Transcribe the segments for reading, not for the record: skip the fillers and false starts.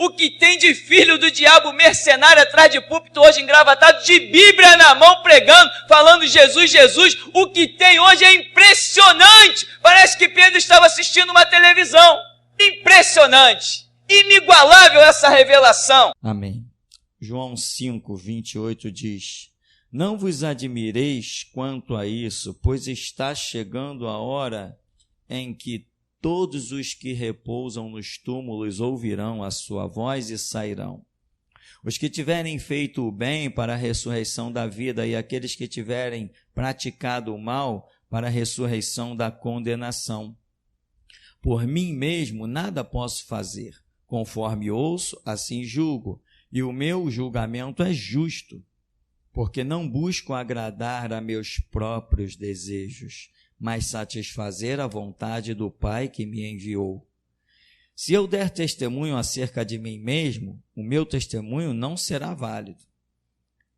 O que tem de filho do diabo mercenário atrás de púlpito hoje engravatado, de Bíblia na mão pregando, falando Jesus, Jesus, o que tem hoje é impressionante. Parece que Pedro estava assistindo uma televisão. Impressionante, inigualável essa revelação. Amém. João 5, 28 diz: não vos admireis quanto a isso, pois está chegando a hora em que todos os que repousam nos túmulos ouvirão a sua voz e sairão. Os que tiverem feito o bem para a ressurreição da vida e aqueles que tiverem praticado o mal para a ressurreição da condenação. Por mim mesmo nada posso fazer. Conforme ouço, assim julgo, e o meu julgamento é justo, porque não busco agradar a meus próprios desejos, mas satisfazer a vontade do Pai que me enviou. Se eu der testemunho acerca de mim mesmo, o meu testemunho não será válido.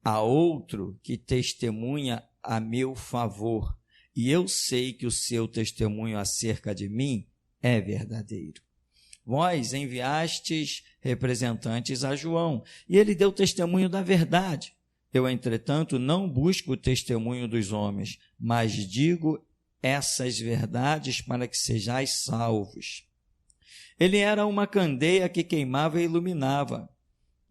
Há outro que testemunha a meu favor, e eu sei que o seu testemunho acerca de mim é verdadeiro. Vós enviastes representantes a João, e ele deu testemunho da verdade. Eu, entretanto, não busco o testemunho dos homens, mas digo essas verdades para que sejais salvos. Ele era uma candeia que queimava e iluminava,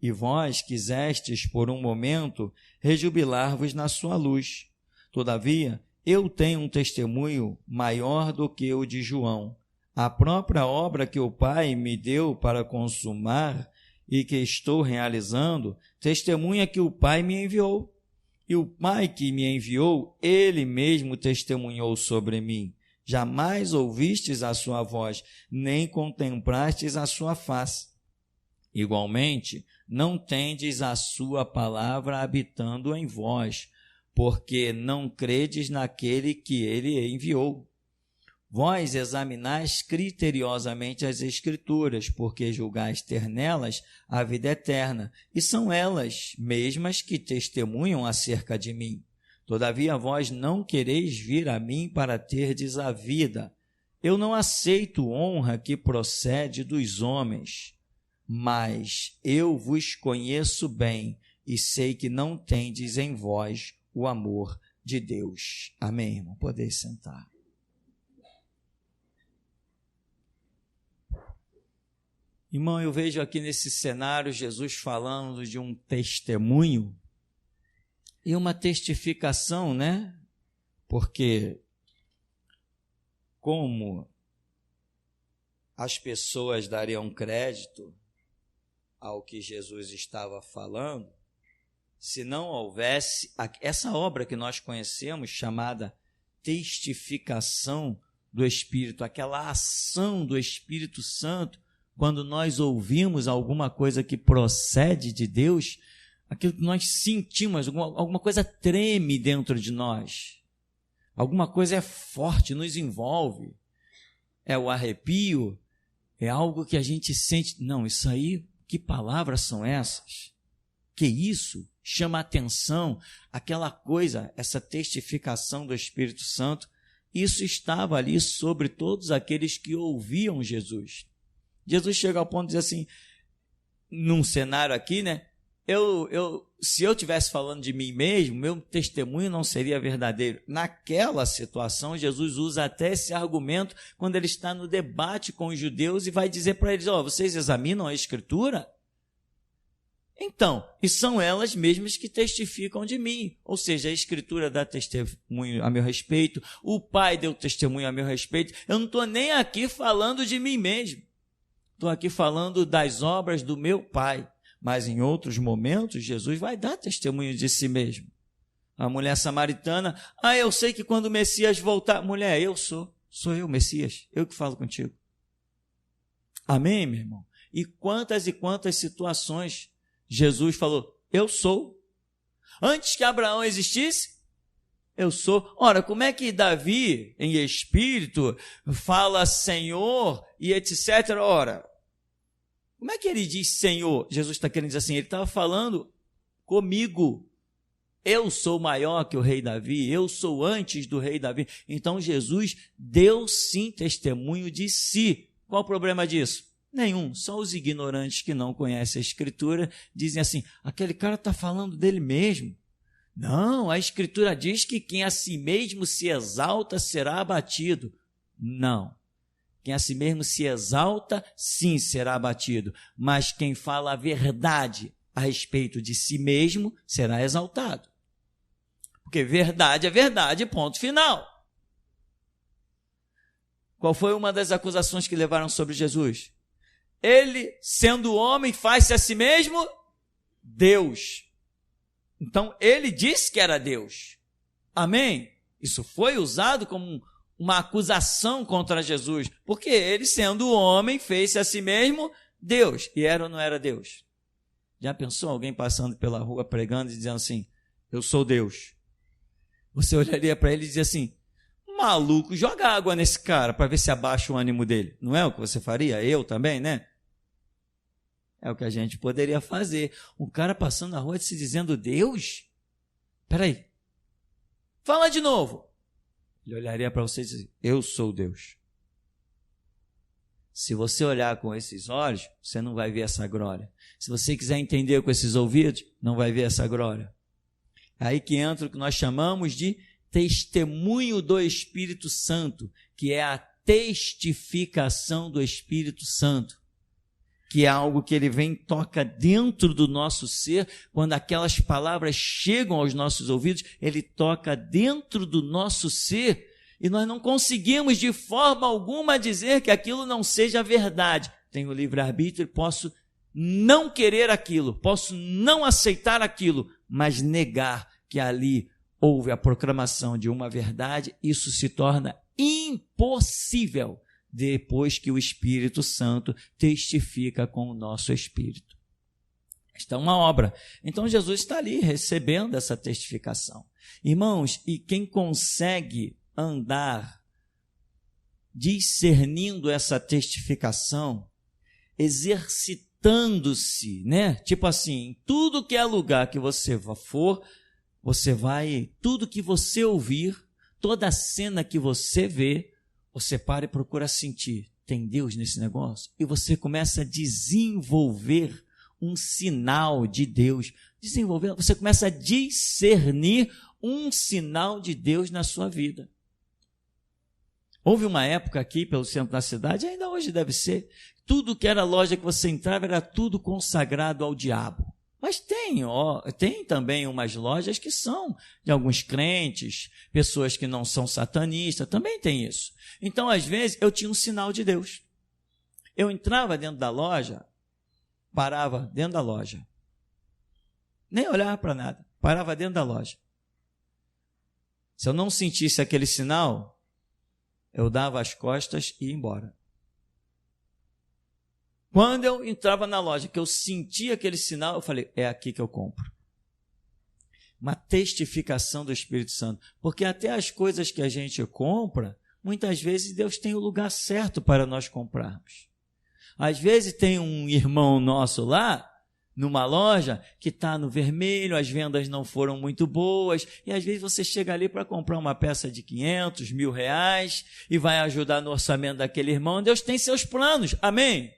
e vós quisestes, por um momento, rejubilar-vos na sua luz. Todavia, eu tenho um testemunho maior do que o de João. A própria obra que o Pai me deu para consumar e que estou realizando, testemunha que o Pai me enviou. E o Pai que me enviou, ele mesmo testemunhou sobre mim. Jamais ouvistes a sua voz, nem contemplastes a sua face. Igualmente, não tendes a sua palavra habitando em vós, porque não credes naquele que ele enviou. Vós examinais criteriosamente as Escrituras, porque julgais ter nelas a vida eterna, e são elas mesmas que testemunham acerca de mim. Todavia vós não quereis vir a mim para terdes a vida. Eu não aceito honra que procede dos homens, mas eu vos conheço bem e sei que não tendes em vós o amor de Deus. Amém, irmão? Podeis sentar. Irmão, eu vejo aqui nesse cenário Jesus falando de um testemunho e uma testificação, né? Porque como as pessoas dariam crédito ao que Jesus estava falando, se não houvesse essa obra que nós conhecemos, chamada testificação do Espírito, aquela ação do Espírito Santo, quando nós ouvimos alguma coisa que procede de Deus, aquilo que nós sentimos, alguma coisa treme dentro de nós, alguma coisa é forte, nos envolve, é o arrepio, é algo que a gente sente, não, isso aí, que palavras são essas? Que isso? Chama a atenção, aquela coisa, essa testificação do Espírito Santo, isso estava ali sobre todos aqueles que ouviam Jesus. Jesus chega ao ponto de dizer assim, num cenário aqui, né? Se eu estivesse falando de mim mesmo, meu testemunho não seria verdadeiro. Naquela situação, Jesus usa até esse argumento quando ele está no debate com os judeus e vai dizer para eles, vocês examinam a Escritura? Então, e são elas mesmas que testificam de mim. Ou seja, a Escritura dá testemunho a meu respeito, o Pai deu testemunho a meu respeito. Eu não estou nem aqui falando de mim mesmo. Estou aqui falando das obras do meu Pai, mas em outros momentos Jesus vai dar testemunho de si mesmo. A mulher samaritana, eu sei que quando o Messias voltar, mulher, sou eu, Messias, eu que falo contigo. Amém, meu irmão? E quantas situações Jesus falou, eu sou. Antes que Abraão existisse, eu sou. Ora, como é que Davi, em espírito, fala Senhor e etc? Ora, como é que ele diz Senhor? Jesus está querendo dizer assim, ele estava falando comigo. Eu sou maior que o rei Davi, eu sou antes do rei Davi. Então Jesus deu sim testemunho de si. Qual o problema disso? Nenhum. Só os ignorantes que não conhecem a Escritura dizem assim, aquele cara está falando dele mesmo. Não, a Escritura diz que quem a si mesmo se exalta será abatido. Não. Quem a si mesmo se exalta, sim, será abatido. Mas quem fala a verdade a respeito de si mesmo será exaltado. Porque verdade é verdade, ponto final. Qual foi uma das acusações que levaram sobre Jesus? Ele, sendo homem, faz-se a si mesmo Deus. Então, ele disse que era Deus. Amém? Isso foi usado como uma acusação contra Jesus, porque ele, sendo homem, fez-se a si mesmo Deus. E era ou não era Deus? Já pensou alguém passando pela rua pregando e dizendo assim, eu sou Deus? Você olharia para ele e dizia assim, maluco, joga água nesse cara para ver se abaixa o ânimo dele. Não é o que você faria? Eu também, né? É o que a gente poderia fazer. Um cara passando na rua se dizendo Deus? Espera aí. Fala de novo. Ele olharia para você e dizer, eu sou Deus. Se você olhar com esses olhos, você não vai ver essa glória. Se você quiser entender com esses ouvidos, não vai ver essa glória. É aí que entra o que nós chamamos de testemunho do Espírito Santo, que é a testificação do Espírito Santo, que é algo que ele vem e toca dentro do nosso ser. Quando aquelas palavras chegam aos nossos ouvidos, ele toca dentro do nosso ser e nós não conseguimos de forma alguma dizer que aquilo não seja verdade. Tenho livre-arbítrio e posso não querer aquilo, posso não aceitar aquilo, mas negar que ali houve a proclamação de uma verdade. Isso se torna impossível depois que o Espírito Santo testifica com o nosso espírito. Esta é uma obra. Então Jesus está ali recebendo essa testificação. Irmãos, e quem consegue andar discernindo essa testificação, exercitando-se, né? Tipo assim, tudo que é lugar que você for, você vai, tudo que você ouvir, toda cena que você vê, você para e procura sentir, tem Deus nesse negócio? E você começa a desenvolver um sinal de Deus. Você começa a discernir um sinal de Deus na sua vida. Houve uma época aqui pelo centro da cidade, ainda hoje deve ser, tudo que era loja que você entrava era tudo consagrado ao diabo. Mas tem também umas lojas que são de alguns crentes, pessoas que não são satanistas, também tem isso. Então, às vezes, eu tinha um sinal de Deus. Eu entrava dentro da loja, parava dentro da loja. Nem olhava para nada, parava dentro da loja. Se eu não sentisse aquele sinal, eu dava as costas e ia embora. Quando eu entrava na loja, que eu sentia aquele sinal, eu falei, é aqui que eu compro. Uma testificação do Espírito Santo. Porque até as coisas que a gente compra, muitas vezes Deus tem o lugar certo para nós comprarmos. Às vezes tem um irmão nosso lá, numa loja, que está no vermelho, as vendas não foram muito boas, e às vezes você chega ali para comprar uma peça de 500, R$1.000, e vai ajudar no orçamento daquele irmão. Deus tem seus planos, amém?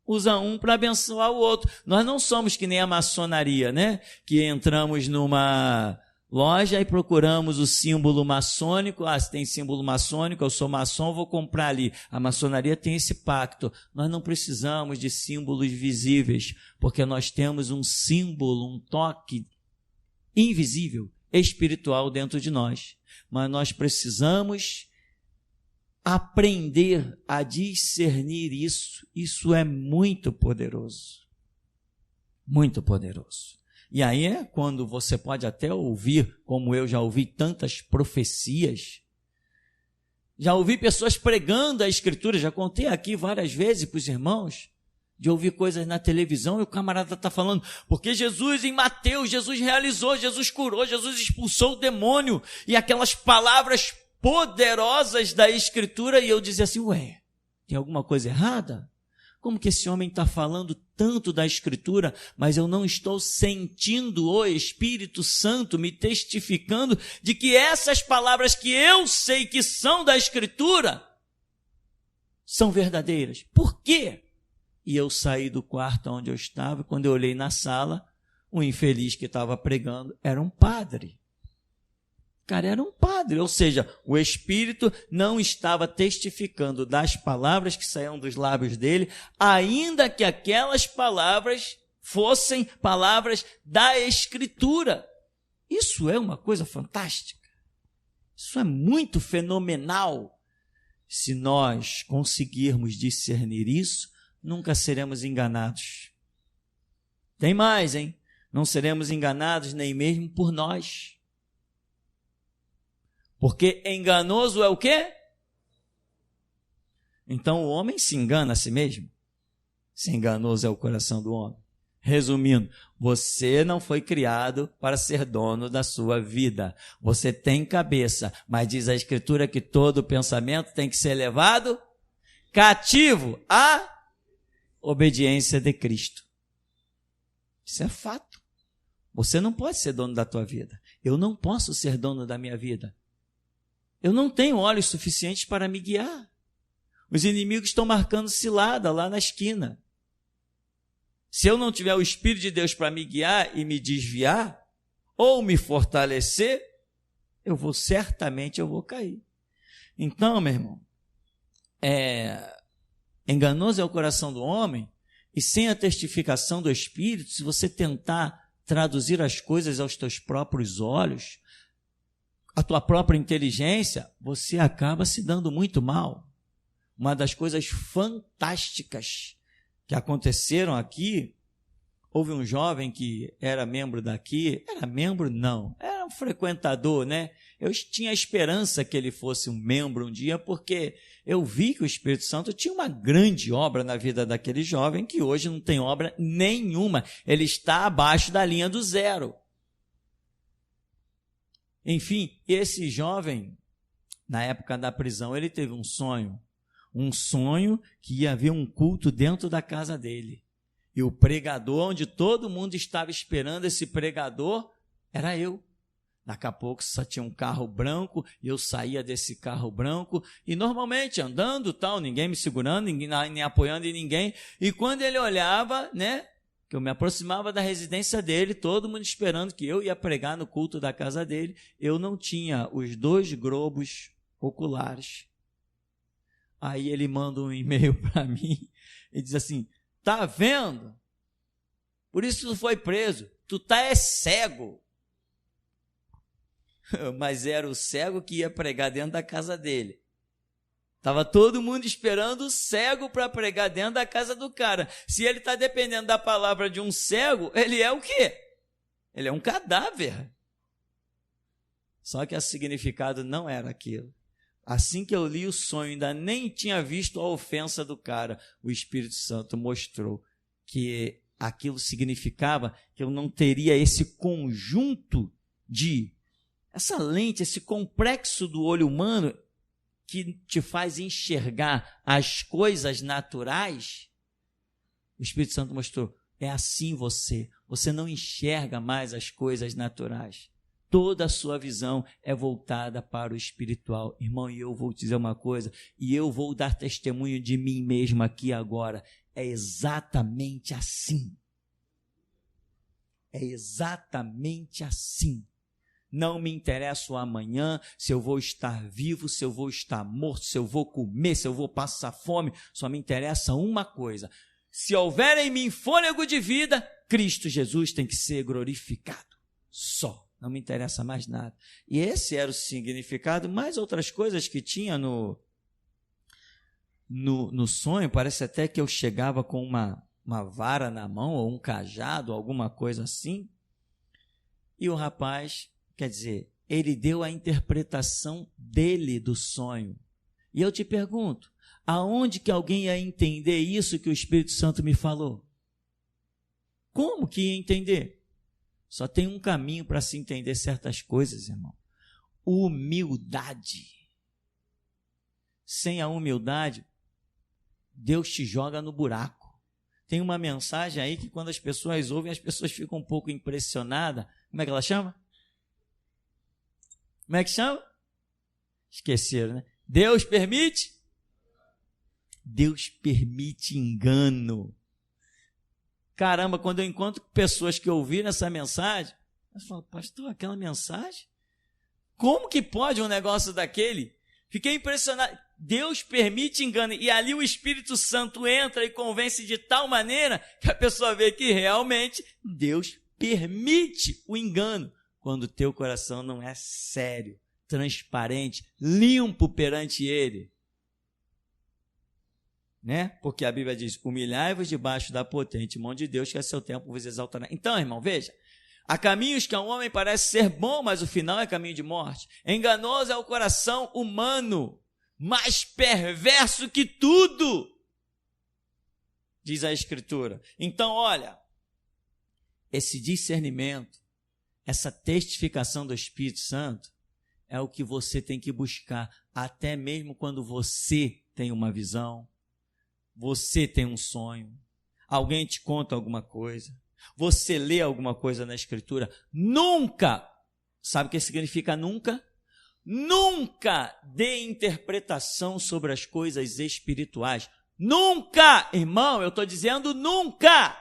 Usa um para abençoar o outro. Nós não somos que nem a maçonaria, né? Que entramos numa loja e procuramos o símbolo maçônico. Ah, se tem símbolo maçônico, eu sou maçom, vou comprar ali. A maçonaria tem esse pacto. Nós não precisamos de símbolos visíveis, porque nós temos um símbolo, um toque invisível, espiritual dentro de nós. Mas nós precisamos aprender a discernir isso. Isso é muito poderoso. Muito poderoso. E aí é quando você pode até ouvir, como eu já ouvi tantas profecias, já ouvi pessoas pregando a Escritura, já contei aqui várias vezes para os irmãos, de ouvir coisas na televisão e o camarada está falando, porque Jesus em Mateus, Jesus realizou, Jesus curou, Jesus expulsou o demônio, e aquelas palavras poderosas da Escritura, e eu dizia assim, ué, tem alguma coisa errada? Como que esse homem está falando tanto da Escritura, mas eu não estou sentindo o Espírito Santo me testificando de que essas palavras que eu sei que são da Escritura são verdadeiras? Por quê? E eu saí do quarto onde eu estava, e quando eu olhei na sala, o infeliz que estava pregando era um padre. Cara, era um padre, ou seja, o Espírito não estava testificando das palavras que saíam dos lábios dele, ainda que aquelas palavras fossem palavras da Escritura. Isso é uma coisa fantástica. Isso é muito fenomenal. Se nós conseguirmos discernir isso, nunca seremos enganados. Tem mais, hein? Não seremos enganados nem mesmo por nós. Porque enganoso é o quê? Então o homem se engana a si mesmo. Se enganoso é o coração do homem. Resumindo, você não foi criado para ser dono da sua vida. Você tem cabeça, mas diz a Escritura que todo pensamento tem que ser levado cativo à obediência de Cristo. Isso é fato. Você não pode ser dono da tua vida. Eu não posso ser dono da minha vida. Eu não tenho olhos suficientes para me guiar. Os inimigos estão marcando cilada lá na esquina. Se eu não tiver o Espírito de Deus para me guiar e me desviar, ou me fortalecer, certamente eu vou cair. Então, meu irmão, enganoso é o coração do homem, e sem a testificação do Espírito, se você tentar traduzir as coisas aos teus próprios olhos, a tua própria inteligência, você acaba se dando muito mal. Uma das coisas fantásticas que aconteceram aqui, houve um jovem que era membro daqui, era um frequentador, né? Eu tinha esperança que ele fosse um membro um dia, porque eu vi que o Espírito Santo tinha uma grande obra na vida daquele jovem, que hoje não tem obra nenhuma, ele está abaixo da linha do zero. Enfim, esse jovem, na época da prisão, ele teve um sonho que ia haver um culto dentro da casa dele. E o pregador, onde todo mundo estava esperando esse pregador, era eu. Daqui a pouco só tinha um carro branco, e eu saía desse carro branco, e normalmente andando, tal, ninguém me segurando, ninguém nem apoiando em ninguém. E quando ele olhava, né, que eu me aproximava da residência dele, todo mundo esperando que eu ia pregar no culto da casa dele, eu não tinha os 2 globos oculares. Aí ele manda um e-mail para mim e diz assim: tá vendo? Por isso tu foi preso, tu tá cego. Mas era o cego que ia pregar dentro da casa dele. Estava todo mundo esperando o cego para pregar dentro da casa do cara. Se ele está dependendo da palavra de um cego, ele é o quê? Ele é um cadáver. Só que o significado não era aquilo. Assim que eu li o sonho, ainda nem tinha visto a ofensa do cara, o Espírito Santo mostrou que aquilo significava que eu não teria esse conjunto essa lente, esse complexo do olho humano que te faz enxergar as coisas naturais. O Espírito Santo mostrou, é assim você não enxerga mais as coisas naturais. Toda a sua visão é voltada para o espiritual. Irmão, e eu vou te dizer uma coisa, e eu vou dar testemunho de mim mesmo aqui agora. É exatamente assim. É exatamente assim. Não me interessa o amanhã, se eu vou estar vivo, se eu vou estar morto, se eu vou comer, se eu vou passar fome. Só me interessa uma coisa. Se houver em mim fôlego de vida, Cristo Jesus tem que ser glorificado. Só. Não me interessa mais nada. E esse era o significado, mais outras coisas que tinha no sonho. Parece até que eu chegava com uma vara na mão, ou um cajado, alguma coisa assim. E o rapaz, quer dizer, ele deu a interpretação dele do sonho. E eu te pergunto, aonde que alguém ia entender isso que o Espírito Santo me falou? Como que ia entender? Só tem um caminho para se entender certas coisas, irmão. Humildade. Sem a humildade, Deus te joga no buraco. Tem uma mensagem aí que quando as pessoas ouvem, as pessoas ficam um pouco impressionadas. Como é que ela chama? Como é que chama? Esqueceram, né? Deus permite engano. Caramba, quando eu encontro pessoas que ouviram essa mensagem, eu falo, pastor, aquela mensagem? Como que pode um negócio daquele? Fiquei impressionado. Deus permite engano. E ali o Espírito Santo entra e convence de tal maneira que a pessoa vê que realmente Deus permite o engano. Quando o teu coração não é sério, transparente, limpo perante Ele. Né? Porque a Bíblia diz, humilhai-vos debaixo da potente mão de Deus, que a seu tempo vos exaltará. Então, irmão, veja, há caminhos que a um homem parece ser bom, mas o final é caminho de morte. Enganoso é o coração humano, mais perverso que tudo, diz a Escritura. Então, olha, esse discernimento, essa testificação do Espírito Santo, é o que você tem que buscar, até mesmo quando você tem uma visão, você tem um sonho, alguém te conta alguma coisa, você lê alguma coisa na Escritura, nunca, sabe o que significa nunca? Nunca dê interpretação sobre as coisas espirituais. Nunca, irmão, eu estou dizendo nunca,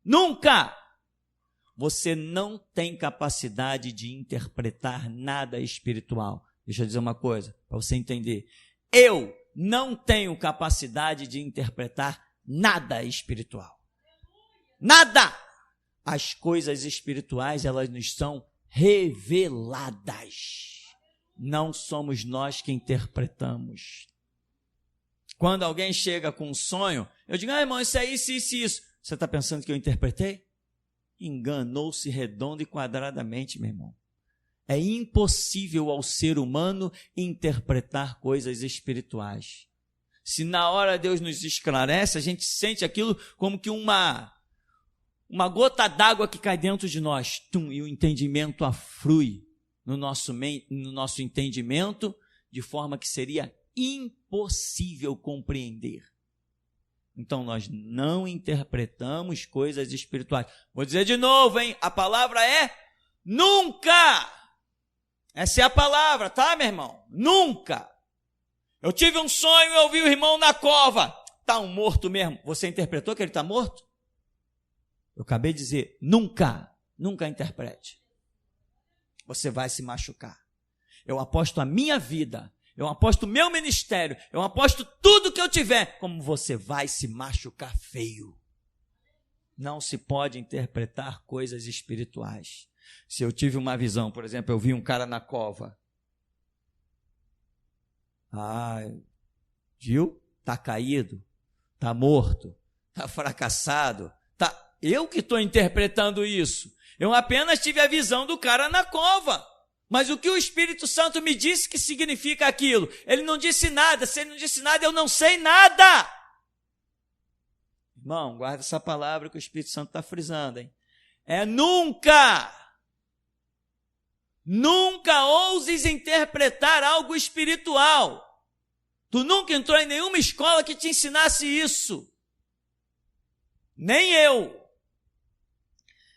nunca. Você não tem capacidade de interpretar nada espiritual. Deixa eu dizer uma coisa, para você entender. Eu não tenho capacidade de interpretar nada espiritual. Nada! As coisas espirituais, elas nos são reveladas. Não somos nós que interpretamos. Quando alguém chega com um sonho, eu digo, irmão, isso é isso, isso, isso. Você está pensando que eu interpretei? Enganou-se redondo e quadradamente, meu irmão. É impossível ao ser humano interpretar coisas espirituais. Se na hora Deus nos esclarece, a gente sente aquilo como que uma gota d'água que cai dentro de nós, e o entendimento aflui no nosso entendimento, de forma que seria impossível compreender. Então, nós não interpretamos coisas espirituais. Vou dizer de novo, hein? A palavra é nunca. Essa é a palavra, tá, meu irmão? Nunca. Eu tive um sonho e eu vi o irmão na cova. Está um morto mesmo. Você interpretou que ele está morto? Eu acabei de dizer, nunca, nunca interprete. Você vai se machucar. Eu aposto a minha vida, eu aposto o meu ministério, eu aposto tudo que eu tiver, como você vai se machucar feio. Não se pode interpretar coisas espirituais. Se eu tive uma visão, por exemplo, eu vi um cara na cova. Viu? Está caído, está morto, está fracassado. Eu que estou interpretando isso. Eu apenas tive a visão do cara na cova. Mas o que o Espírito Santo me disse que significa aquilo? Ele não disse nada. Se ele não disse nada, eu não sei nada. Irmão, guarda essa palavra que o Espírito Santo está frisando, hein? É nunca. Nunca ouses interpretar algo espiritual. Tu nunca entrou em nenhuma escola que te ensinasse isso. Nem eu.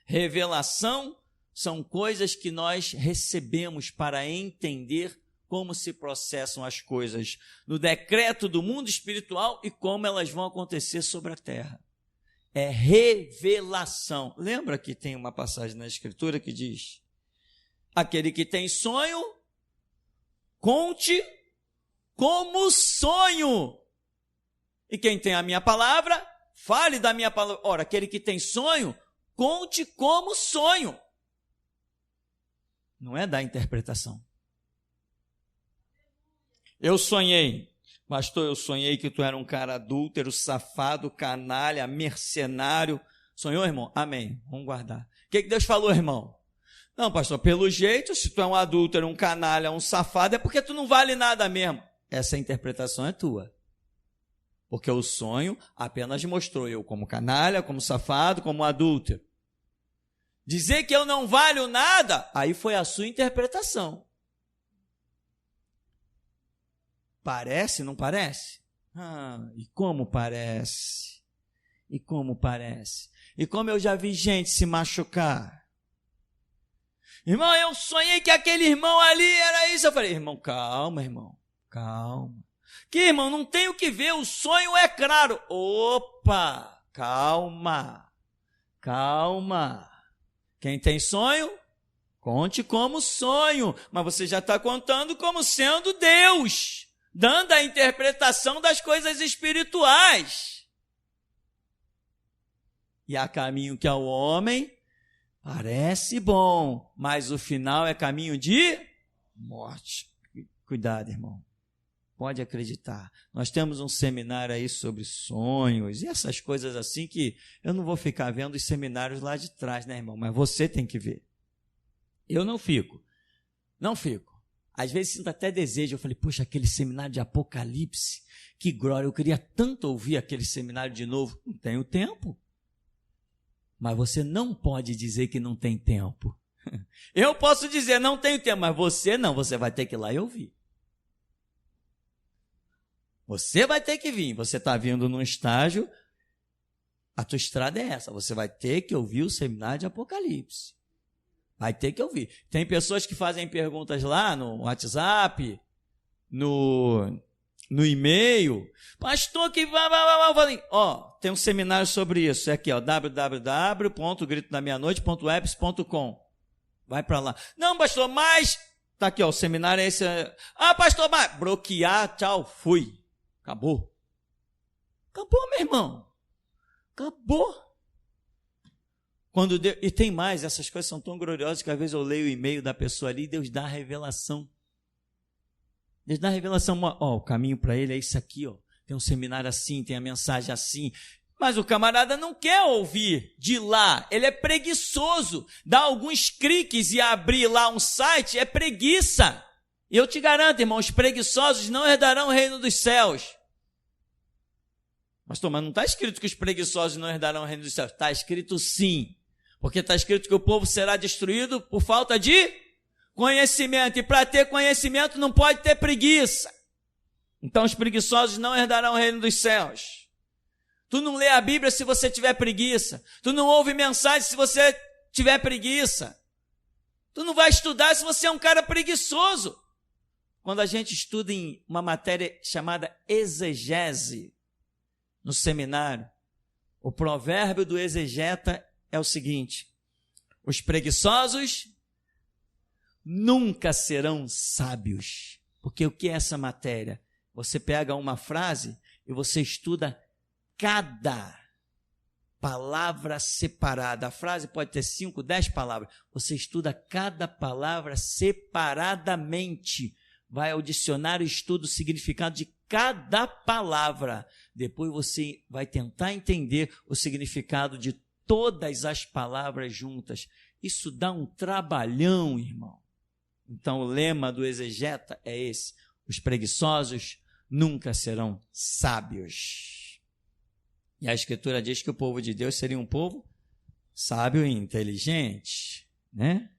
Revelação são coisas que nós recebemos para entender como se processam as coisas no decreto do mundo espiritual e como elas vão acontecer sobre a terra. É revelação. Lembra que tem uma passagem na Escritura que diz: aquele que tem sonho, conte como sonho. E quem tem a minha palavra, fale da minha palavra. Ora, aquele que tem sonho, conte como sonho. Não é da interpretação. Eu sonhei, pastor, eu sonhei que tu era um cara adúltero, safado, canalha, mercenário. Sonhou, irmão? Amém. Vamos guardar. O que Deus falou, irmão? Não, pastor, pelo jeito, se tu é um adúltero, um canalha, um safado, é porque tu não vale nada mesmo. Essa interpretação é tua. Porque o sonho apenas mostrou eu como canalha, como safado, como adúltero. Dizer que eu não valho nada, aí foi a sua interpretação. Parece, não parece? E como parece? E como parece? E como eu já vi gente se machucar. Irmão, eu sonhei que aquele irmão ali era isso. Eu falei, irmão, calma, irmão, calma. Que, irmão, não tem o que ver, o sonho é claro. Opa, calma. Calma. Quem tem sonho, conte como sonho. Mas você já está contando como sendo Deus, dando a interpretação das coisas espirituais. E há caminho que ao homem parece bom, mas o final é caminho de morte. Cuidado, irmão. Pode acreditar. Nós temos um seminário aí sobre sonhos e essas coisas assim que eu não vou ficar vendo os seminários lá de trás, né, irmão? Mas você tem que ver. Eu não fico. Não fico. Às vezes sinto até desejo. Eu falei, poxa, aquele seminário de Apocalipse, que glória. Eu queria tanto ouvir aquele seminário de novo. Não tenho tempo. Mas você não pode dizer que não tem tempo. Eu posso dizer, não tenho tempo, mas você não. Você vai ter que ir lá e ouvir. Você vai ter que vir, você está vindo num estágio, a tua estrada é essa, você vai ter que ouvir o seminário de Apocalipse. Vai ter que ouvir. Tem pessoas que fazem perguntas lá no WhatsApp, no e-mail. Pastor, que vai. Tem um seminário sobre isso, é aqui, www.gritodameianoite.webs.com. Vai para lá. Não, pastor, mas... Está aqui, o seminário é esse. Pastor, mas... Bloquear, tchau, fui. Acabou. Acabou, meu irmão. Acabou. E tem mais, essas coisas são tão gloriosas que às vezes eu leio o e-mail da pessoa ali e Deus dá a revelação. Deus dá a revelação. O caminho para ele é isso aqui, ó. Tem um seminário assim, tem a mensagem assim. Mas o camarada não quer ouvir de lá. Ele é preguiçoso. Dá alguns cliques e abrir lá um site é preguiça. E eu te garanto, irmão, os preguiçosos não herdarão o reino dos céus. Pastor, mas não está escrito que os preguiçosos não herdarão o reino dos céus. Está escrito sim. Porque está escrito que o povo será destruído por falta de conhecimento. E para ter conhecimento não pode ter preguiça. Então os preguiçosos não herdarão o reino dos céus. Tu não lê a Bíblia se você tiver preguiça. Tu não ouve mensagem se você tiver preguiça. Tu não vai estudar se você é um cara preguiçoso. Quando a gente estuda em uma matéria chamada exegese, no seminário, o provérbio do exegeta é o seguinte: os preguiçosos nunca serão sábios. Porque o que é essa matéria? Você pega uma frase e você estuda cada palavra separada. A frase pode ter 5, 10 palavras. Você estuda cada palavra separadamente. Vai ao dicionário e estuda o significado de cada palavra. Depois você vai tentar entender o significado de todas as palavras juntas. Isso dá um trabalhão, irmão. Então o lema do exegeta é esse: os preguiçosos nunca serão sábios. E a Escritura diz que o povo de Deus seria um povo sábio e inteligente, né?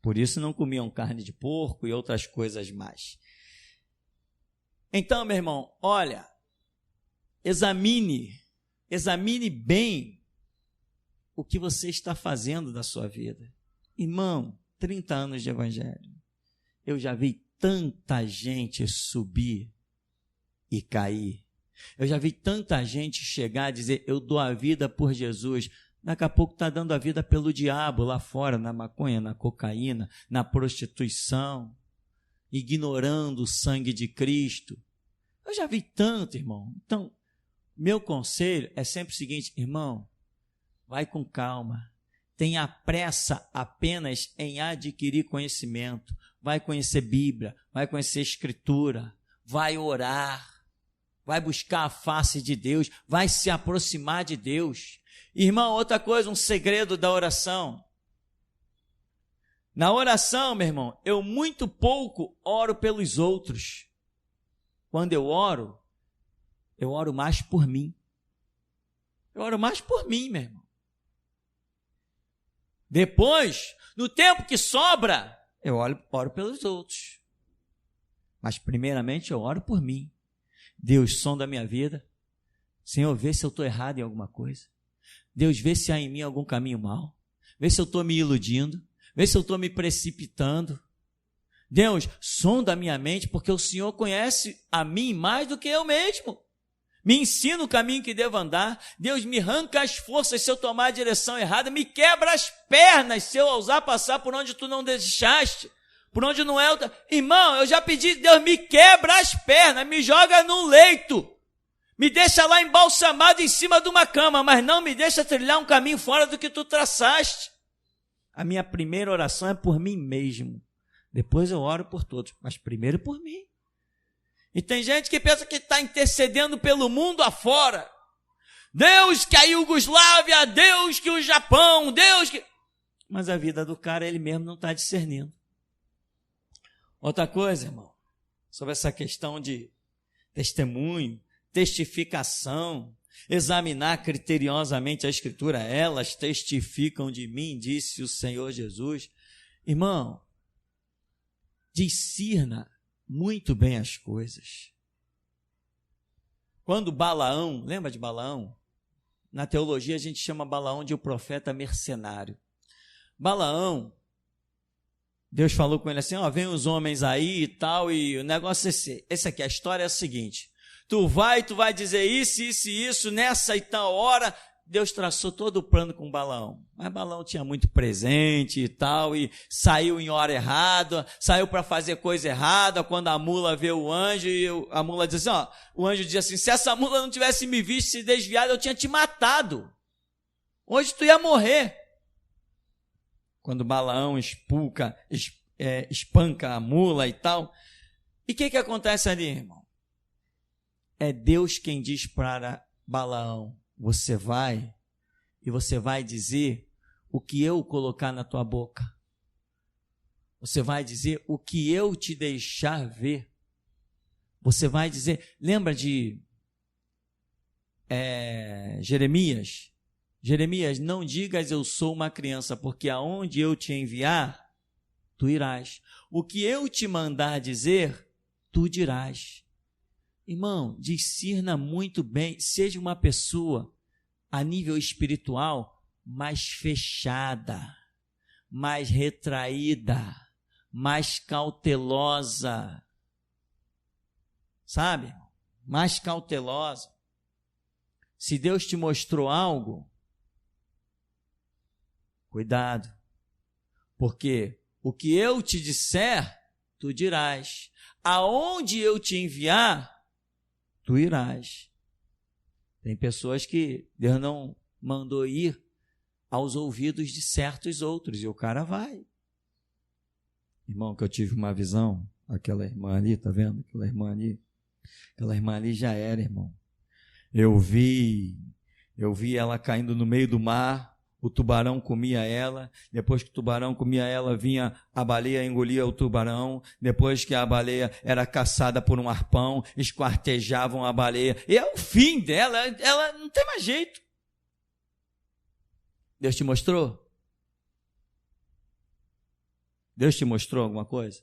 Por isso não comiam carne de porco e outras coisas mais. Então, meu irmão, olha, examine bem o que você está fazendo da sua vida. Irmão, 30 anos de evangelho, eu já vi tanta gente subir e cair. Eu já vi tanta gente chegar e dizer, eu dou a vida por Jesus. Daqui a pouco está dando a vida pelo diabo lá fora, na maconha, na cocaína, na prostituição, ignorando o sangue de Cristo. Eu já vi tanto, irmão. Então, meu conselho é sempre o seguinte: irmão, vai com calma. Tenha pressa apenas em adquirir conhecimento. Vai conhecer Bíblia, vai conhecer Escritura, vai orar, vai buscar a face de Deus, vai se aproximar de Deus. Irmão, outra coisa, um segredo da oração. Na oração, meu irmão, eu muito pouco oro pelos outros. Quando eu oro mais por mim. Eu oro mais por mim, meu irmão. Depois, no tempo que sobra, eu oro pelos outros. Mas primeiramente eu oro por mim. Deus, sonda a minha vida. Senhor, vê se eu estou errado em alguma coisa. Deus, vê se há em mim algum caminho mau. Vê se eu estou me iludindo. Vê se eu estou me precipitando. Deus, sonda a minha mente, porque o Senhor conhece a mim mais do que eu mesmo. Me ensina o caminho que devo andar. Deus, me arranca as forças se eu tomar a direção errada. Me quebra as pernas se eu ousar passar por onde tu não deixaste. Por onde não é. Irmão, eu já pedi, Deus, me quebra as pernas, me joga no leito. Me deixa lá embalsamado em cima de uma cama, mas não me deixa trilhar um caminho fora do que tu traçaste. A minha primeira oração é por mim mesmo. Depois eu oro por todos, mas primeiro por mim. E tem gente que pensa que está intercedendo pelo mundo afora. Deus que a Iugoslávia, Deus que o Japão, Deus que... Mas a vida do cara, ele mesmo não está discernindo. Outra coisa, irmão, sobre essa questão de testemunho, testificação, examinar criteriosamente a Escritura, elas testificam de mim, disse o Senhor Jesus. Irmão, discirna muito bem as coisas. Quando Balaão, lembra de Balaão? Na teologia a gente chama Balaão de o profeta mercenário. Balaão, Deus falou com ele assim, vem os homens aí e tal, e o negócio é esse aqui, a história é a seguinte, tu vai dizer isso, nessa e tal hora. Deus traçou todo o plano com Balaão, mas Balaão tinha muito presente e tal, e saiu em hora errada, saiu para fazer coisa errada. Quando a mula vê o anjo, e a mula diz assim, o anjo diz assim, se essa mula não tivesse me visto, se desviado, eu tinha te matado, hoje tu ia morrer. Quando Balaão espanca a mula e tal, e o que acontece ali, irmão? É Deus quem diz para Balaão, você vai dizer o que eu colocar na tua boca. Você vai dizer o que eu te deixar ver. Você vai dizer, lembra de Jeremias? Jeremias, não digas eu sou uma criança, porque aonde eu te enviar, tu irás. O que eu te mandar dizer, tu dirás. Irmão, discirna muito bem, seja uma pessoa a nível espiritual mais fechada, mais retraída, mais cautelosa, sabe? Mais cautelosa. Se Deus te mostrou algo, cuidado, porque o que eu te disser, tu dirás. Aonde eu te enviar, tu irás. Tem pessoas que Deus não mandou ir aos ouvidos de certos outros, e o cara vai. Irmão, que eu tive uma visão, aquela irmã ali, tá vendo? Aquela irmã ali já era, irmão. Eu vi ela caindo no meio do mar, o tubarão comia ela, depois que o tubarão comia ela, vinha a baleia, engolia o tubarão, depois que a baleia era caçada por um arpão, esquartejavam a baleia, e é o fim dela, ela não tem mais jeito. Deus te mostrou? Deus te mostrou alguma coisa?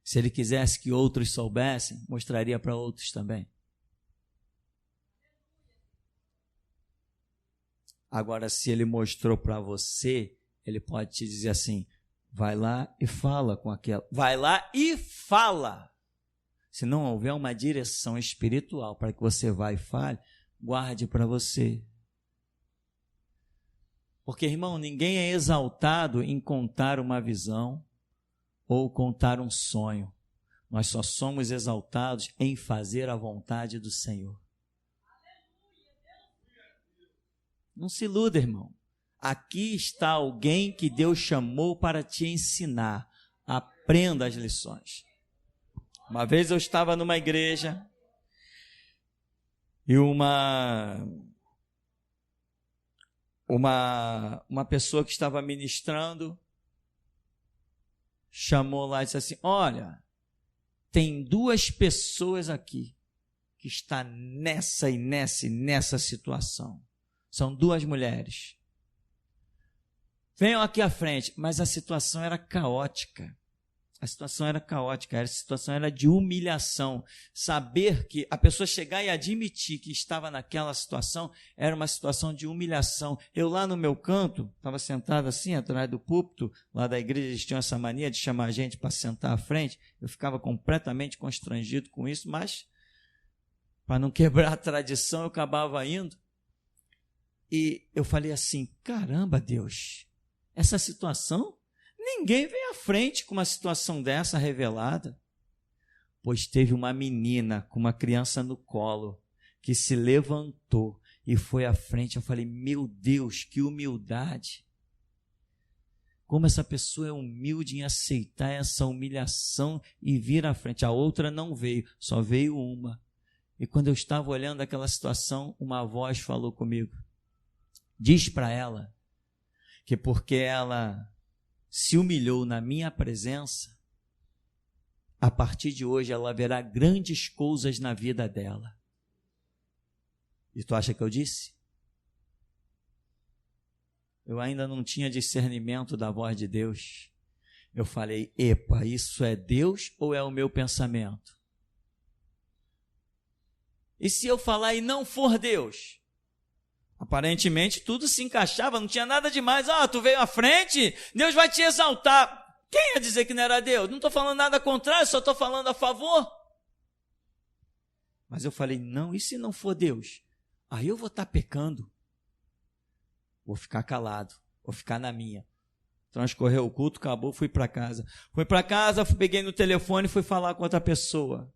Se Ele quisesse que outros soubessem, mostraria para outros também. Agora, se Ele mostrou para você, Ele pode te dizer assim, vai lá e fala com aquela. Vai lá e fala. Se não houver uma direção espiritual para que você vá e fale, guarde para você. Porque, irmão, ninguém é exaltado em contar uma visão ou contar um sonho. Nós só somos exaltados em fazer a vontade do Senhor. Não se iluda, irmão. Aqui está alguém que Deus chamou para te ensinar. Aprenda as lições. Uma vez eu estava numa igreja e uma pessoa que estava ministrando chamou lá e disse assim, olha, tem 2 pessoas aqui que estão nessa situação. São 2 mulheres. Venham aqui à frente. Mas a situação era caótica. A situação era de humilhação. Saber que a pessoa chegar e admitir que estava naquela situação era uma situação de humilhação. Eu lá no meu canto, estava sentado assim, atrás do púlpito, lá da igreja eles tinham essa mania de chamar a gente para sentar à frente. Eu ficava completamente constrangido com isso, mas para não quebrar a tradição, eu acabava indo. E eu falei assim, caramba, Deus, essa situação, ninguém vem à frente com uma situação dessa revelada. Pois teve uma menina com uma criança no colo, que se levantou e foi à frente. Eu falei, meu Deus, que humildade. Como essa pessoa é humilde em aceitar essa humilhação e vir à frente. A outra não veio, só veio uma. E quando eu estava olhando aquela situação, uma voz falou comigo. Diz para ela que porque ela se humilhou na minha presença, a partir de hoje ela verá grandes coisas na vida dela. E tu acha que eu disse? Eu ainda não tinha discernimento da voz de Deus. Eu falei, epa, isso é Deus ou é o meu pensamento? E se eu falar e não for Deus? Aparentemente tudo se encaixava, não tinha nada demais. Tu veio à frente, Deus vai te exaltar. Quem ia dizer que não era Deus? Não estou falando nada contrário, só estou falando a favor. Mas eu falei, não, e se não for Deus? Aí eu vou estar pecando. Vou ficar calado, vou ficar na minha. Transcorreu o culto, acabou, fui para casa. Fui para casa, peguei no telefone e fui falar com outra pessoa.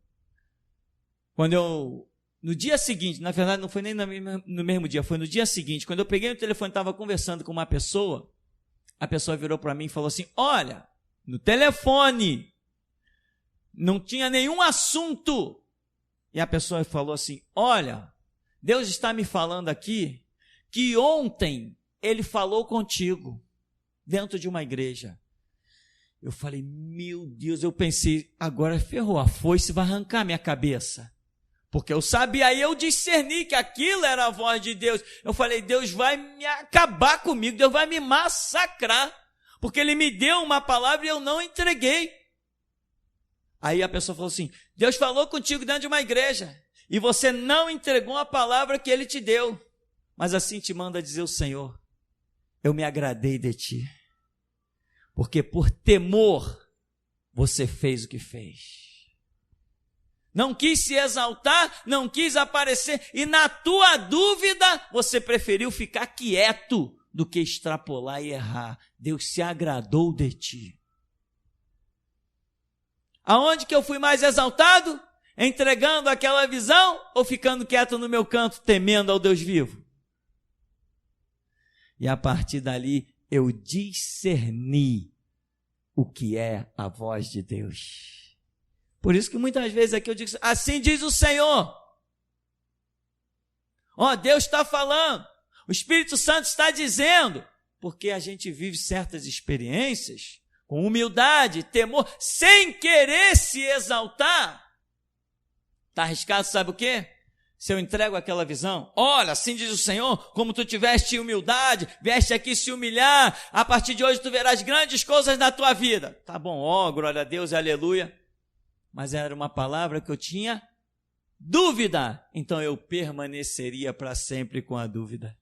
No dia seguinte, na verdade não foi nem no mesmo dia, foi no dia seguinte, quando eu peguei no telefone e estava conversando com uma pessoa, a pessoa virou para mim e falou assim, olha, no telefone, não tinha nenhum assunto. E a pessoa falou assim, olha, Deus está me falando aqui que ontem Ele falou contigo, dentro de uma igreja. Eu falei, meu Deus, eu pensei, agora ferrou, a foice vai arrancar minha cabeça. Porque eu sabia, aí eu discerni que aquilo era a voz de Deus. Eu falei, Deus vai me acabar comigo, Deus vai me massacrar. Porque Ele me deu uma palavra e eu não entreguei. Aí a pessoa falou assim, Deus falou contigo dentro de uma igreja, e você não entregou a palavra que Ele te deu. Mas assim te manda dizer o Senhor, eu me agradei de ti, porque por temor você fez o que fez. Não quis se exaltar, não quis aparecer, e na tua dúvida você preferiu ficar quieto do que extrapolar e errar. Deus se agradou de ti. Aonde que eu fui mais exaltado? Entregando aquela visão ou ficando quieto no meu canto, temendo ao Deus vivo? E a partir dali eu discerni o que é a voz de Deus. Por isso que muitas vezes aqui eu digo, assim diz o Senhor. Deus está falando, o Espírito Santo está dizendo, porque a gente vive certas experiências com humildade, temor, sem querer se exaltar. Está arriscado, sabe o quê? Se eu entrego aquela visão, olha, assim diz o Senhor, como tu tiveste humildade, vieste aqui se humilhar, a partir de hoje tu verás grandes coisas na tua vida. Tá bom, glória a Deus, aleluia. Mas era uma palavra que eu tinha dúvida, então eu permaneceria para sempre com a dúvida.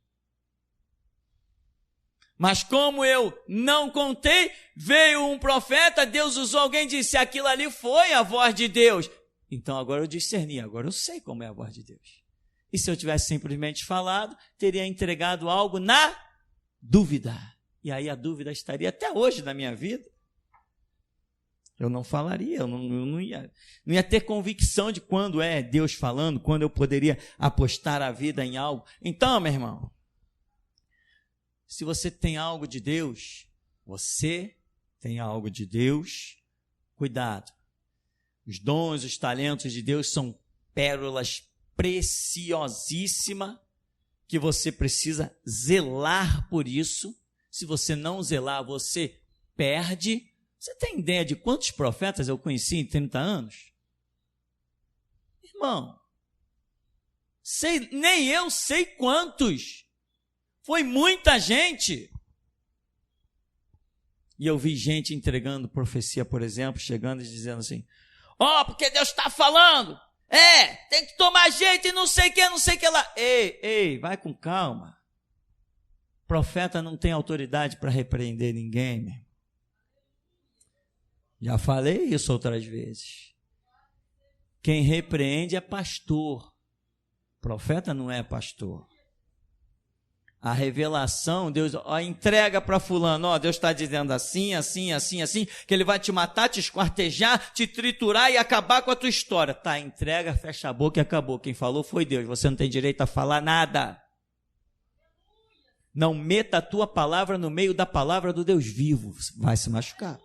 Mas como eu não contei, veio um profeta, Deus usou alguém e disse, aquilo ali foi a voz de Deus. Então agora eu discerni, agora eu sei como é a voz de Deus. E se eu tivesse simplesmente falado, teria entregado algo na dúvida. E aí a dúvida estaria até hoje na minha vida. Eu não falaria, eu não ia ter convicção de quando é Deus falando, quando eu poderia apostar a vida em algo. Então, meu irmão, se você tem algo de Deus, cuidado. Os dons, os talentos de Deus são pérolas preciosíssimas que você precisa zelar por isso. Se você não zelar, você perde. Você tem ideia de quantos profetas eu conheci em 30 anos? Irmão, nem eu sei quantos. Foi muita gente. E eu vi gente entregando profecia, por exemplo, chegando e dizendo assim, porque Deus está falando, tem que tomar jeito e não sei o que lá. Ei, vai com calma. Profeta não tem autoridade para repreender ninguém, meu irmão. Já falei isso outras vezes. Quem repreende é pastor. Profeta não é pastor. A revelação, Deus, entrega para fulano, Deus está dizendo assim, assim, assim, assim, que ele vai te matar, te esquartejar, te triturar e acabar com a tua história. Tá, entrega, fecha a boca e acabou. Quem falou foi Deus, você não tem direito a falar nada. Não meta a tua palavra no meio da palavra do Deus vivo, vai se machucar.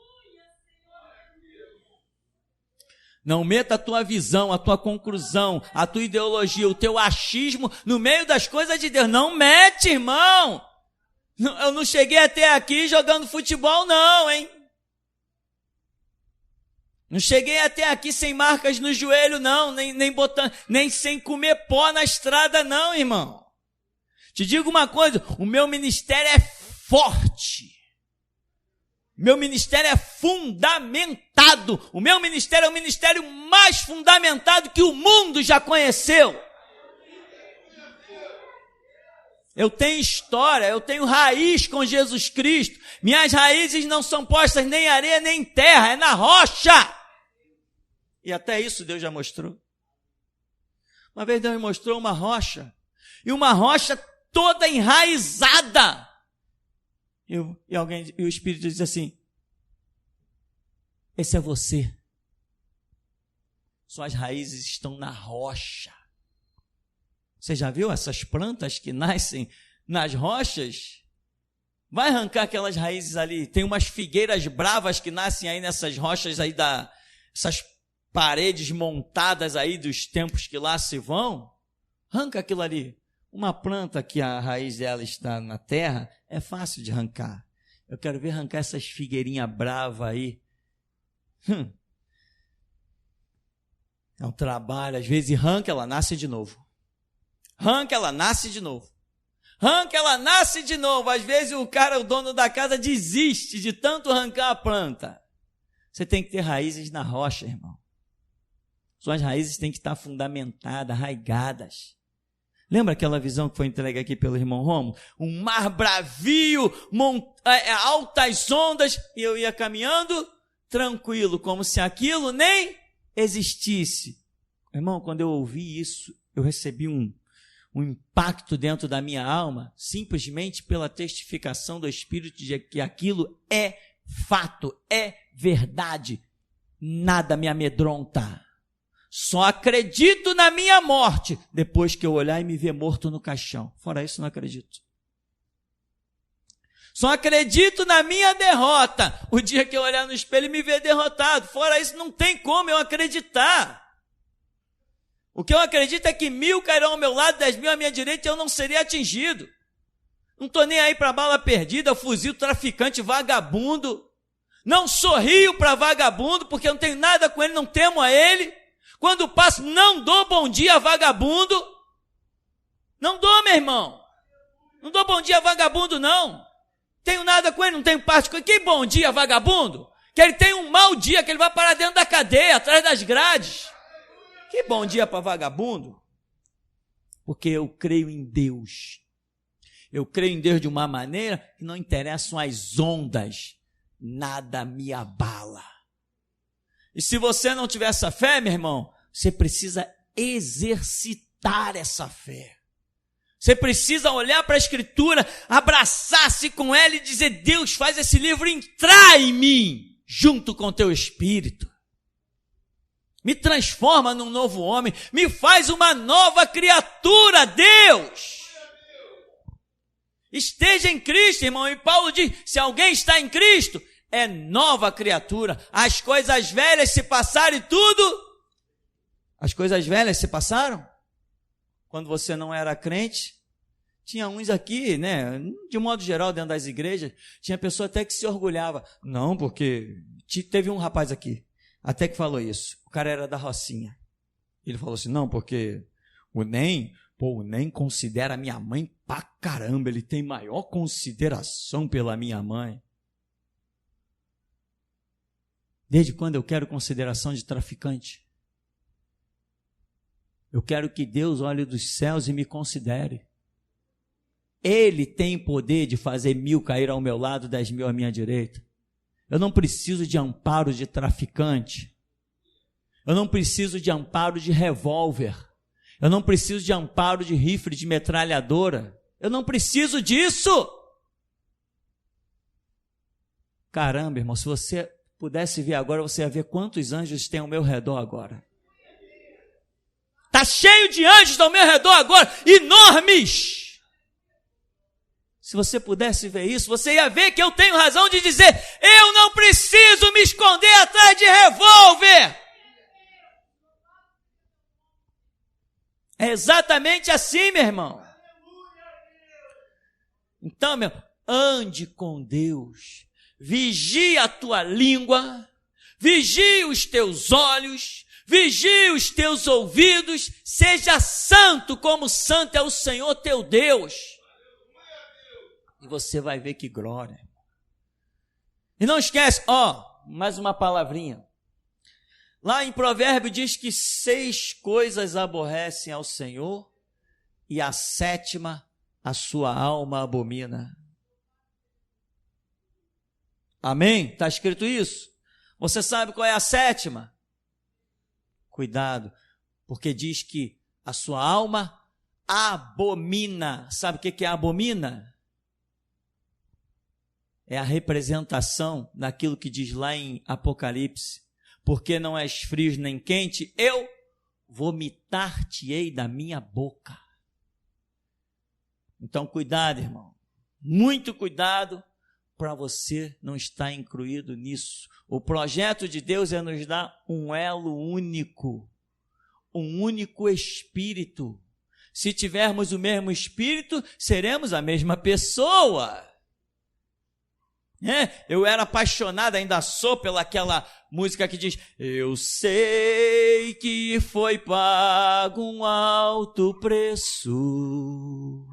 Não meta a tua visão, a tua conclusão, a tua ideologia, o teu achismo no meio das coisas de Deus. Não mete, irmão. Eu não cheguei até aqui jogando futebol, não, hein? Não cheguei até aqui sem marcas no joelho, não, nem sem comer pó na estrada, não, irmão. Te digo uma coisa, o meu ministério é forte. Meu ministério é fundamentado. O meu ministério é o ministério mais fundamentado que o mundo já conheceu. Eu tenho história, eu tenho raiz com Jesus Cristo. Minhas raízes não são postas nem em areia nem em terra, é na rocha. E até isso Deus já mostrou. Uma vez Deus mostrou uma rocha, e uma rocha toda enraizada. E o Espírito diz assim: esse é você. Suas raízes estão na rocha. Você já viu essas plantas que nascem nas rochas? Vai arrancar aquelas raízes ali. Tem umas figueiras bravas que nascem aí nessas rochas aí, essas paredes montadas aí dos tempos que lá se vão. Arranca aquilo ali. Uma planta que a raiz dela está na terra, é fácil de arrancar. Eu quero ver arrancar essas figueirinhas bravas aí. É um trabalho. Às vezes arranca, ela nasce de novo. Arranca, ela nasce de novo. Arranca, ela nasce de novo. Às vezes o dono da casa desiste de tanto arrancar a planta. Você tem que ter raízes na rocha, irmão. Suas raízes têm que estar fundamentadas, arraigadas. Lembra aquela visão que foi entregue aqui pelo irmão Romo? Um mar bravio, altas ondas, e eu ia caminhando tranquilo, como se aquilo nem existisse. Irmão, quando eu ouvi isso, eu recebi um impacto dentro da minha alma, simplesmente pela testificação do Espírito de que aquilo é fato, é verdade. Nada me amedronta. Só acredito na minha morte depois que eu olhar e me ver morto no caixão. Fora isso, não acredito. Só acredito na minha derrota o dia que eu olhar no espelho e me ver derrotado. Fora isso, não tem como eu acreditar. O que eu acredito é que 1.000 cairão ao meu lado, 10.000 à minha direita e eu não serei atingido. Não estou nem aí para bala perdida, fuzil traficante, vagabundo. Não sorrio para vagabundo porque eu não tenho nada com ele, não temo a ele. Quando passo, não dou bom dia a vagabundo. Não dou, meu irmão. Não dou bom dia a vagabundo, não. Tenho nada com ele, não tenho parte com ele. Que bom dia, vagabundo? Que ele tem um mau dia, que ele vai parar dentro da cadeia, atrás das grades. Que bom dia para vagabundo? Porque eu creio em Deus. Eu creio em Deus de uma maneira que não interessam as ondas. Nada me abala. E se você não tiver essa fé, meu irmão, você precisa exercitar essa fé. Você precisa olhar para a Escritura, abraçar-se com ela e dizer: Deus, faz esse livro entrar em mim, junto com o teu Espírito. Me transforma num novo homem, me faz uma nova criatura, Deus. Esteja em Cristo, irmão. E Paulo diz: se alguém está em Cristo, é nova criatura. As coisas velhas se passaram e tudo. As coisas velhas se passaram? Quando você não era crente, tinha uns aqui, né, de modo geral, dentro das igrejas, tinha pessoa até que se orgulhava. Não, porque teve um rapaz aqui, até que falou isso. O cara era da Rocinha. Ele falou assim: não, porque o NEM considera minha mãe pra caramba, ele tem maior consideração pela minha mãe. Desde quando eu quero consideração de traficante? Eu quero que Deus olhe dos céus e me considere. Ele tem poder de fazer 1.000 cair ao meu lado, 10.000 à minha direita. Eu não preciso de amparo de traficante. Eu não preciso de amparo de revólver. Eu não preciso de amparo de rifle, de metralhadora. Eu não preciso disso. Caramba, irmão, se você pudesse ver agora, você ia ver quantos anjos tem ao meu redor agora. Está cheio de anjos ao meu redor agora, enormes. Se você pudesse ver isso, você ia ver que eu tenho razão de dizer, eu não preciso me esconder atrás de revólver. É exatamente assim, meu irmão. Então, meu, ande com Deus. Vigie a tua língua, vigie os teus olhos, vigie os teus ouvidos, seja santo como santo é o Senhor teu Deus. E você vai ver que glória. E não esquece, mais uma palavrinha. Lá em Provérbio diz que 6 coisas aborrecem ao Senhor e a 7ª a sua alma abomina. Amém? Está escrito isso? Você sabe qual é a 7ª? Cuidado, porque diz que a sua alma abomina. Sabe o que é abomina? É a representação daquilo que diz lá em Apocalipse. Porque não és frio nem quente, eu vomitar-te-ei da minha boca. Então, cuidado, irmão. Muito cuidado para você não estar incluído nisso. O projeto de Deus é nos dar um elo único, um único espírito. Se tivermos o mesmo espírito, seremos a mesma pessoa. Eu era apaixonado, ainda sou, pelaquela música que diz: eu sei que foi pago um alto preço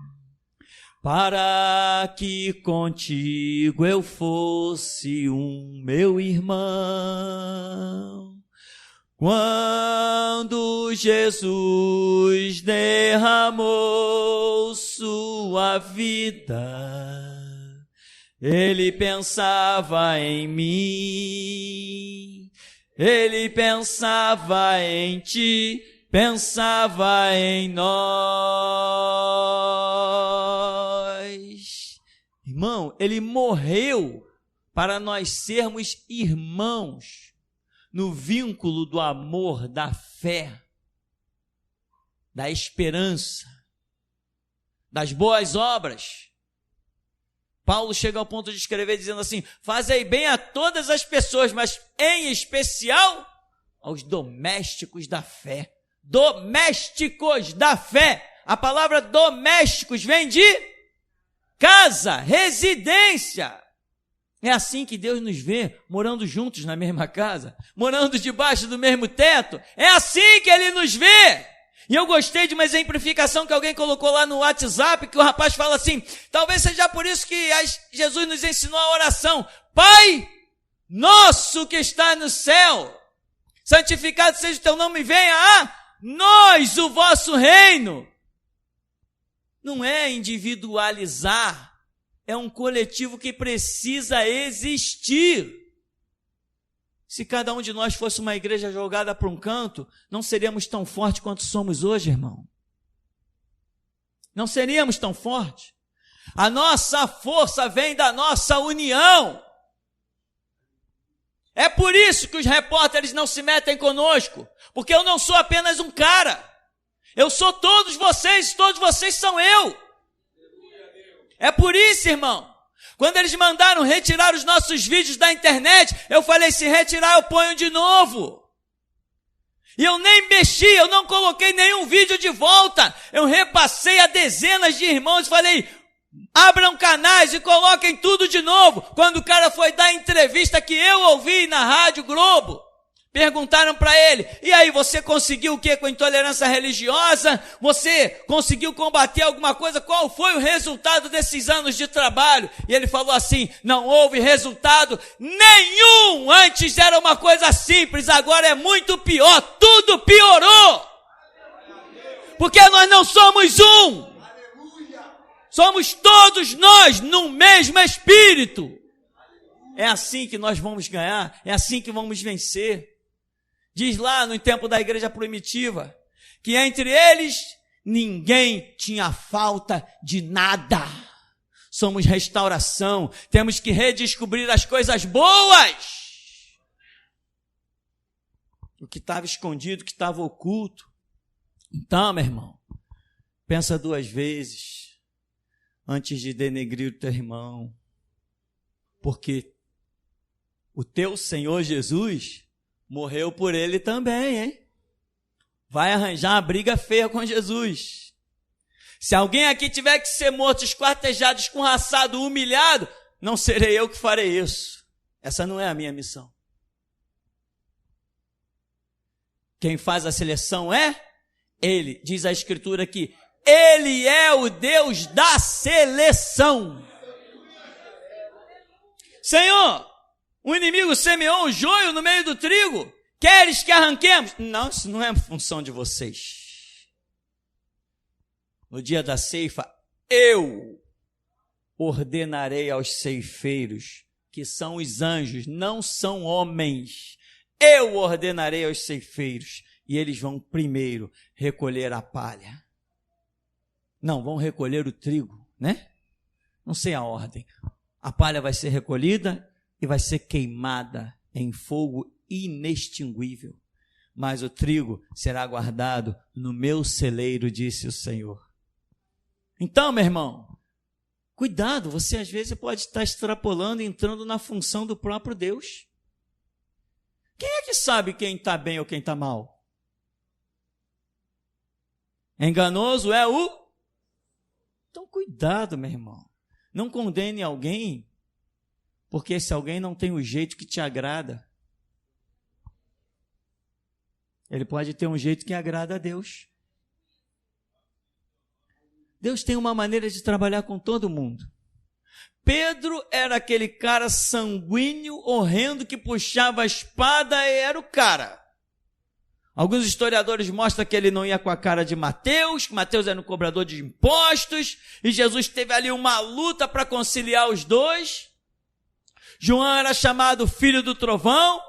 para que contigo eu fosse um meu irmão. Quando Jesus derramou sua vida, Ele pensava em mim, Ele pensava em ti, pensava em nós. Irmão, Ele morreu para nós sermos irmãos no vínculo do amor, da fé, da esperança, das boas obras. Paulo chega ao ponto de escrever dizendo assim: fazei bem a todas as pessoas, mas em especial aos domésticos da fé. Domésticos da fé. A palavra domésticos vem de casa, residência. É assim que Deus nos vê, morando juntos na mesma casa, morando debaixo do mesmo teto. É assim que Ele nos vê. E eu gostei de uma exemplificação que alguém colocou lá no WhatsApp, que o rapaz fala assim: talvez seja por isso que Jesus nos ensinou a oração: Pai nosso que está no céu, santificado seja o teu nome, venha a nós o vosso reino. Não é individualizar, é um coletivo que precisa existir. Se cada um de nós fosse uma igreja jogada para um canto, não seríamos tão fortes quanto somos hoje, irmão. Não seríamos tão fortes. A nossa força vem da nossa união. É por isso que os repórteres não se metem conosco, porque eu não sou apenas um cara. Eu sou todos vocês são eu. É por isso, irmão. Quando eles mandaram retirar os nossos vídeos da internet, eu falei: se retirar eu ponho de novo. E eu nem mexi, eu não coloquei nenhum vídeo de volta. Eu repassei a dezenas de irmãos e falei: abram canais e coloquem tudo de novo. Quando o cara foi dar a entrevista que eu ouvi na Rádio Globo, perguntaram para ele: e aí, você conseguiu o que com a intolerância religiosa? Você conseguiu combater alguma coisa? Qual foi o resultado desses anos de trabalho? E ele falou assim: não houve resultado nenhum. Antes era uma coisa simples, agora é muito pior. Tudo piorou. Porque nós não somos um. Somos todos nós no mesmo espírito. É assim que nós vamos ganhar, é assim que vamos vencer. Diz lá no tempo da igreja primitiva que entre eles ninguém tinha falta de nada. Somos restauração, temos que redescobrir as coisas boas. O que estava escondido, o que estava oculto. Então, meu irmão, pensa 2 vezes antes de denegrir o teu irmão, porque o teu Senhor Jesus morreu por ele também, hein? Vai arranjar uma briga feia com Jesus. Se alguém aqui tiver que ser morto, esquartejado, escorraçado, humilhado, não serei eu que farei isso. Essa não é a minha missão. Quem faz a seleção é Ele. Diz a Escritura que Ele é o Deus da seleção. Senhor, o inimigo semeou o joio no meio do trigo. Queres que arranquemos? Não, isso não é função de vocês. No dia da ceifa, eu ordenarei aos ceifeiros, que são os anjos, não são homens. Eu ordenarei aos ceifeiros, e eles vão primeiro recolher a palha. Não, vão recolher o trigo, né? Não sei a ordem. A palha vai ser recolhida e vai ser queimada em fogo inextinguível. Mas o trigo será guardado no meu celeiro, disse o Senhor. Então, meu irmão, cuidado, você às vezes pode estar extrapolando e entrando na função do próprio Deus. Quem é que sabe quem está bem ou quem está mal? Enganoso é o... Então, cuidado, meu irmão. Não condene alguém, porque esse alguém não tem o jeito que te agrada. Ele pode ter um jeito que agrada a Deus. Deus tem uma maneira de trabalhar com todo mundo. Pedro era aquele cara sanguíneo, horrendo, que puxava a espada e era o cara. Alguns historiadores mostram que ele não ia com a cara de Mateus, que Mateus era um cobrador de impostos, e Jesus teve ali uma luta para conciliar os dois. João era chamado filho do trovão.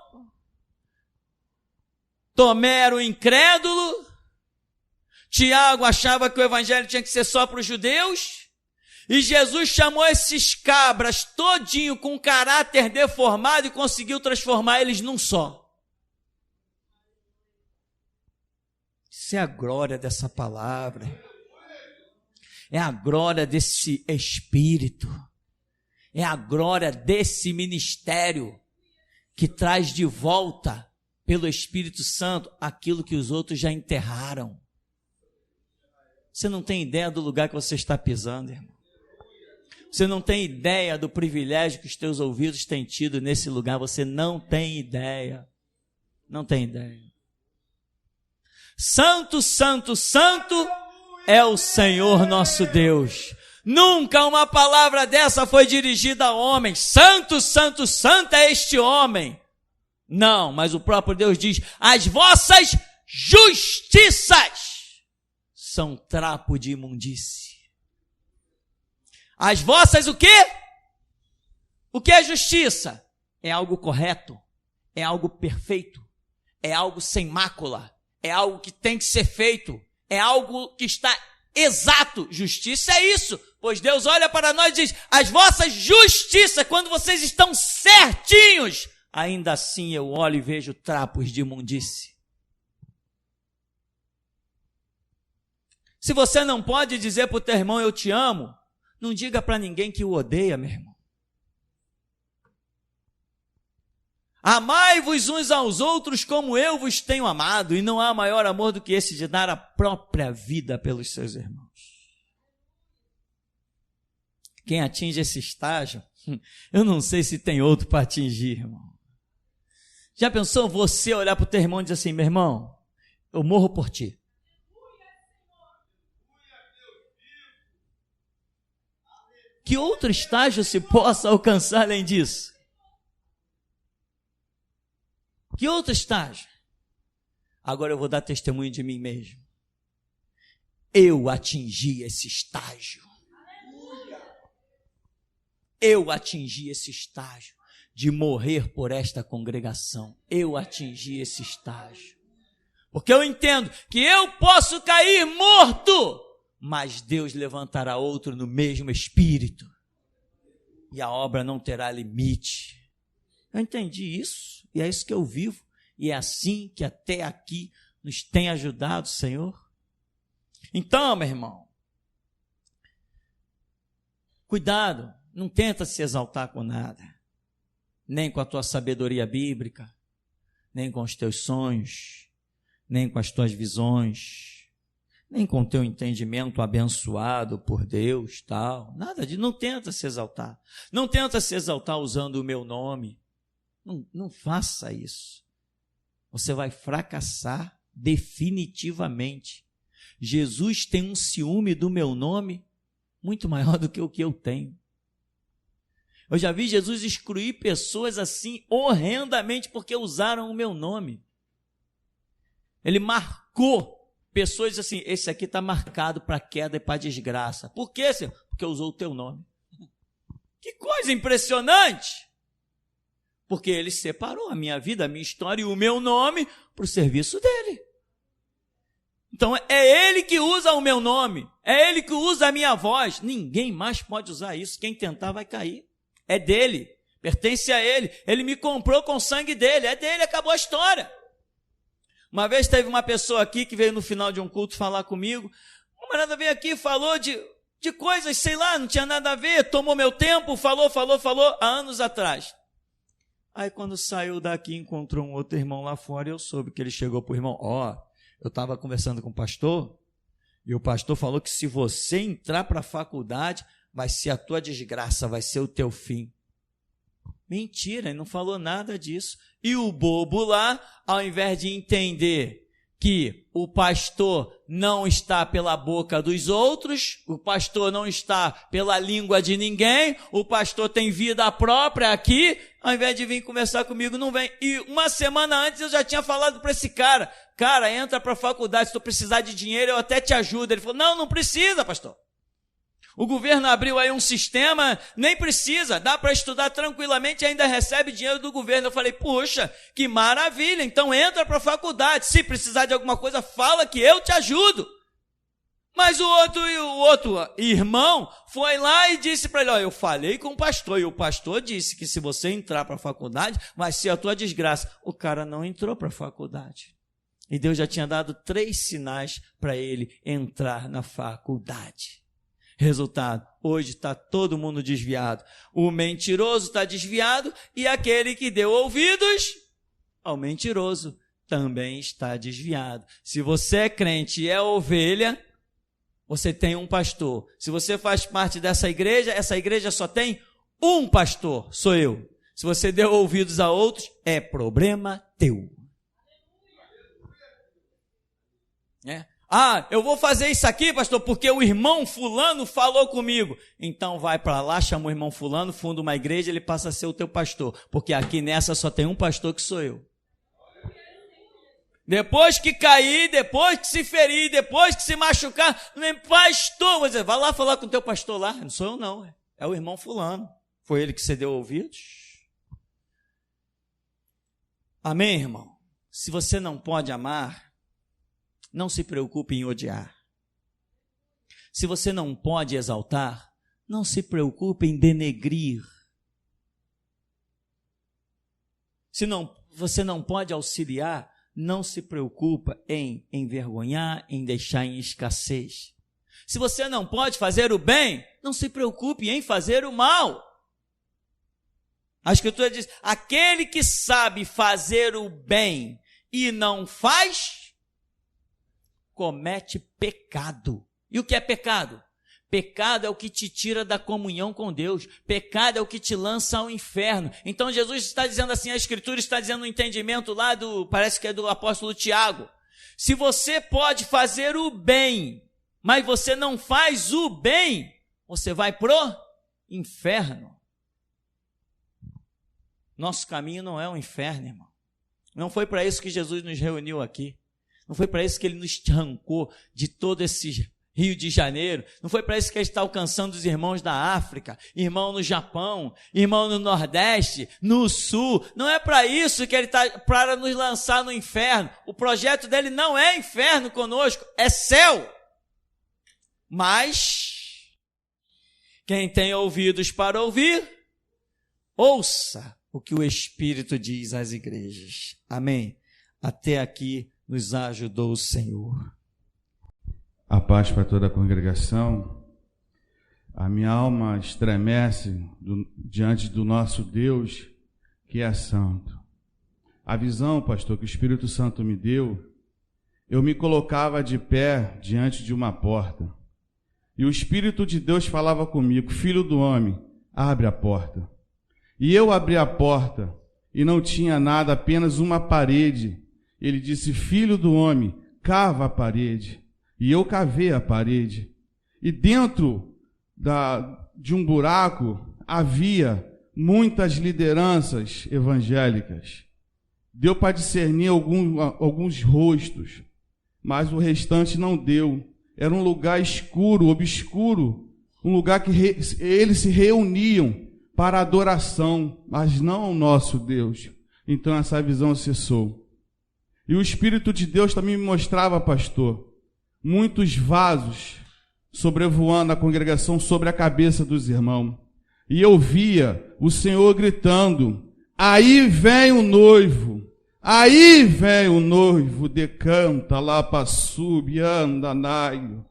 Tomé era o incrédulo. Tiago achava que o evangelho tinha que ser só para os judeus. E Jesus chamou esses cabras todinho com caráter deformado e conseguiu transformar eles num só. Isso é a glória dessa palavra. É a glória desse Espírito. É a glória desse ministério que traz de volta pelo Espírito Santo aquilo que os outros já enterraram. Você não tem ideia do lugar que você está pisando, irmão. Você não tem ideia do privilégio que os teus ouvidos têm tido nesse lugar. Você não tem ideia. Não tem ideia. Santo, santo, santo é o Senhor nosso Deus. Nunca uma palavra dessa foi dirigida a homens. Santo, santo, santo é este homem. Não, mas o próprio Deus diz: as vossas justiças são trapo de imundície. As vossas o quê? O que é justiça? É algo correto, é algo perfeito, é algo sem mácula, é algo que tem que ser feito, é algo que está exato. Justiça é isso, pois Deus olha para nós e diz: as vossas justiças, quando vocês estão certinhos, ainda assim eu olho e vejo trapos de imundície. Se você não pode dizer para o teu irmão eu te amo, não diga para ninguém que o odeia, meu irmão. Amai-vos uns aos outros como eu vos tenho amado, e não há maior amor do que esse de dar a própria vida pelos seus irmãos. Quem atinge esse estágio, eu não sei se tem outro para atingir, irmão. Já pensou você olhar para o teu irmão e dizer assim: meu irmão, eu morro por ti. Que outro estágio se possa alcançar além disso? Que outro estágio? Agora eu vou dar testemunho de mim mesmo. Eu atingi esse estágio. Eu atingi esse estágio de morrer por esta congregação. Eu atingi esse estágio. Porque eu entendo que eu posso cair morto, mas Deus levantará outro no mesmo espírito. E a obra não terá limite. Eu entendi isso, e é isso que eu vivo, e é assim que até aqui nos tem ajudado, Senhor. Então, meu irmão, cuidado, não tenta se exaltar com nada, nem com a tua sabedoria bíblica, nem com os teus sonhos, nem com as tuas visões, nem com o teu entendimento abençoado por Deus, tal, nada disso. Não tenta se exaltar. Não tenta se exaltar usando o meu nome. Não faça isso. Você vai fracassar definitivamente. Jesus tem um ciúme do meu nome muito maior do que o que eu tenho. Eu já vi Jesus excluir pessoas assim horrendamente porque usaram o meu nome. Ele marcou pessoas assim, esse aqui está marcado para queda e para desgraça. Por quê, Senhor? Porque usou o teu nome. Que coisa impressionante! Porque ele separou a minha vida, a minha história e o meu nome para o serviço dele. Então é ele que usa o meu nome, é ele que usa a minha voz. Ninguém mais pode usar isso, quem tentar vai cair. É dele, pertence a ele, ele me comprou com o sangue dele, é dele, acabou a história. Uma vez teve uma pessoa aqui que veio no final de um culto falar comigo, uma camarada veio aqui e falou de coisas, sei lá, não tinha nada a ver, tomou meu tempo, falou, há anos atrás. Aí quando saiu daqui, encontrou um outro irmão lá fora, e eu soube que ele chegou para o irmão, eu estava conversando com o pastor, e o pastor falou que se você entrar para a faculdade, vai ser a tua desgraça, vai ser o teu fim. Mentira, ele não falou nada disso. E o bobo lá, ao invés de entender que o pastor não está pela boca dos outros, o pastor não está pela língua de ninguém, o pastor tem vida própria aqui, ao invés de vir conversar comigo, não vem. E uma semana antes eu já tinha falado para esse cara, entra para a faculdade, se tu precisar de dinheiro eu até te ajudo. Ele falou, não precisa, pastor. O governo abriu aí um sistema, nem precisa, dá para estudar tranquilamente e ainda recebe dinheiro do governo. Eu falei, puxa, que maravilha, então entra para a faculdade, se precisar de alguma coisa, fala que eu te ajudo. Mas o outro irmão foi lá e disse para ele, eu falei com o pastor, e o pastor disse que se você entrar para a faculdade, vai ser a tua desgraça. O cara não entrou para a faculdade. E Deus já tinha dado 3 sinais para ele entrar na faculdade. Resultado, hoje está todo mundo desviado. O mentiroso está desviado e aquele que deu ouvidos ao mentiroso também está desviado. Se você é crente e é ovelha, você tem um pastor. Se você faz parte dessa igreja, essa igreja só tem um pastor, sou eu. Se você deu ouvidos a outros, é problema teu. Eu vou fazer isso aqui, pastor, porque o irmão fulano falou comigo. Então vai para lá, chama o irmão fulano, funda uma igreja, ele passa a ser o teu pastor. Porque aqui nessa só tem um pastor que sou eu. Depois que cair, depois que se ferir, depois que se machucar, pastor, você vai lá falar com o teu pastor lá. Não sou eu não, é o irmão fulano. Foi ele que você deu ouvidos. Amém, irmão? Se você não pode amar, não se preocupe em odiar. Se você não pode exaltar, não se preocupe em denegrir. Se você não pode auxiliar, não se preocupa em envergonhar, em deixar em escassez. Se você não pode fazer o bem, não se preocupe em fazer o mal. A Escritura diz, aquele que sabe fazer o bem e não faz, comete pecado. E o que é pecado? Pecado é o que te tira da comunhão com Deus. Pecado é o que te lança ao inferno. Então Jesus está dizendo assim, a Escritura está dizendo no entendimento lá parece que é do apóstolo Tiago. Se você pode fazer o bem, mas você não faz o bem, você vai pro inferno. Nosso caminho não é o inferno, irmão. Não foi para isso que Jesus nos reuniu aqui. Não foi para isso que ele nos arrancou de todo Rio de Janeiro, não foi para isso que ele está alcançando os irmãos da África, irmão no Japão, irmão no Nordeste, no Sul. Não é para isso que ele está, para nos lançar no inferno. O projeto dele não é inferno conosco, é céu. Mas quem tem ouvidos para ouvir, ouça o que o Espírito diz às igrejas. Amém. Até aqui nos ajudou o Senhor. A paz para toda a congregação. A minha alma estremece diante do nosso Deus, que é santo. A visão, pastor, que o Espírito Santo me deu, eu me colocava de pé diante de uma porta. E o Espírito de Deus falava comigo: filho do homem, abre a porta. E eu abri a porta e não tinha nada, apenas uma parede. Ele disse: filho do homem, cava a parede. E eu cavei a parede. E dentro de um buraco havia muitas lideranças evangélicas. Deu para discernir alguns rostos, mas o restante não deu. Era um lugar escuro, obscuro, um lugar que eles se reuniam para adoração, mas não ao nosso Deus. Então essa visão cessou. E o Espírito de Deus também me mostrava, pastor, muitos vasos sobrevoando a congregação sobre a cabeça dos irmãos. E eu via o Senhor gritando: aí vem o noivo, aí vem o noivo, decanta lá para subir, anda, naio.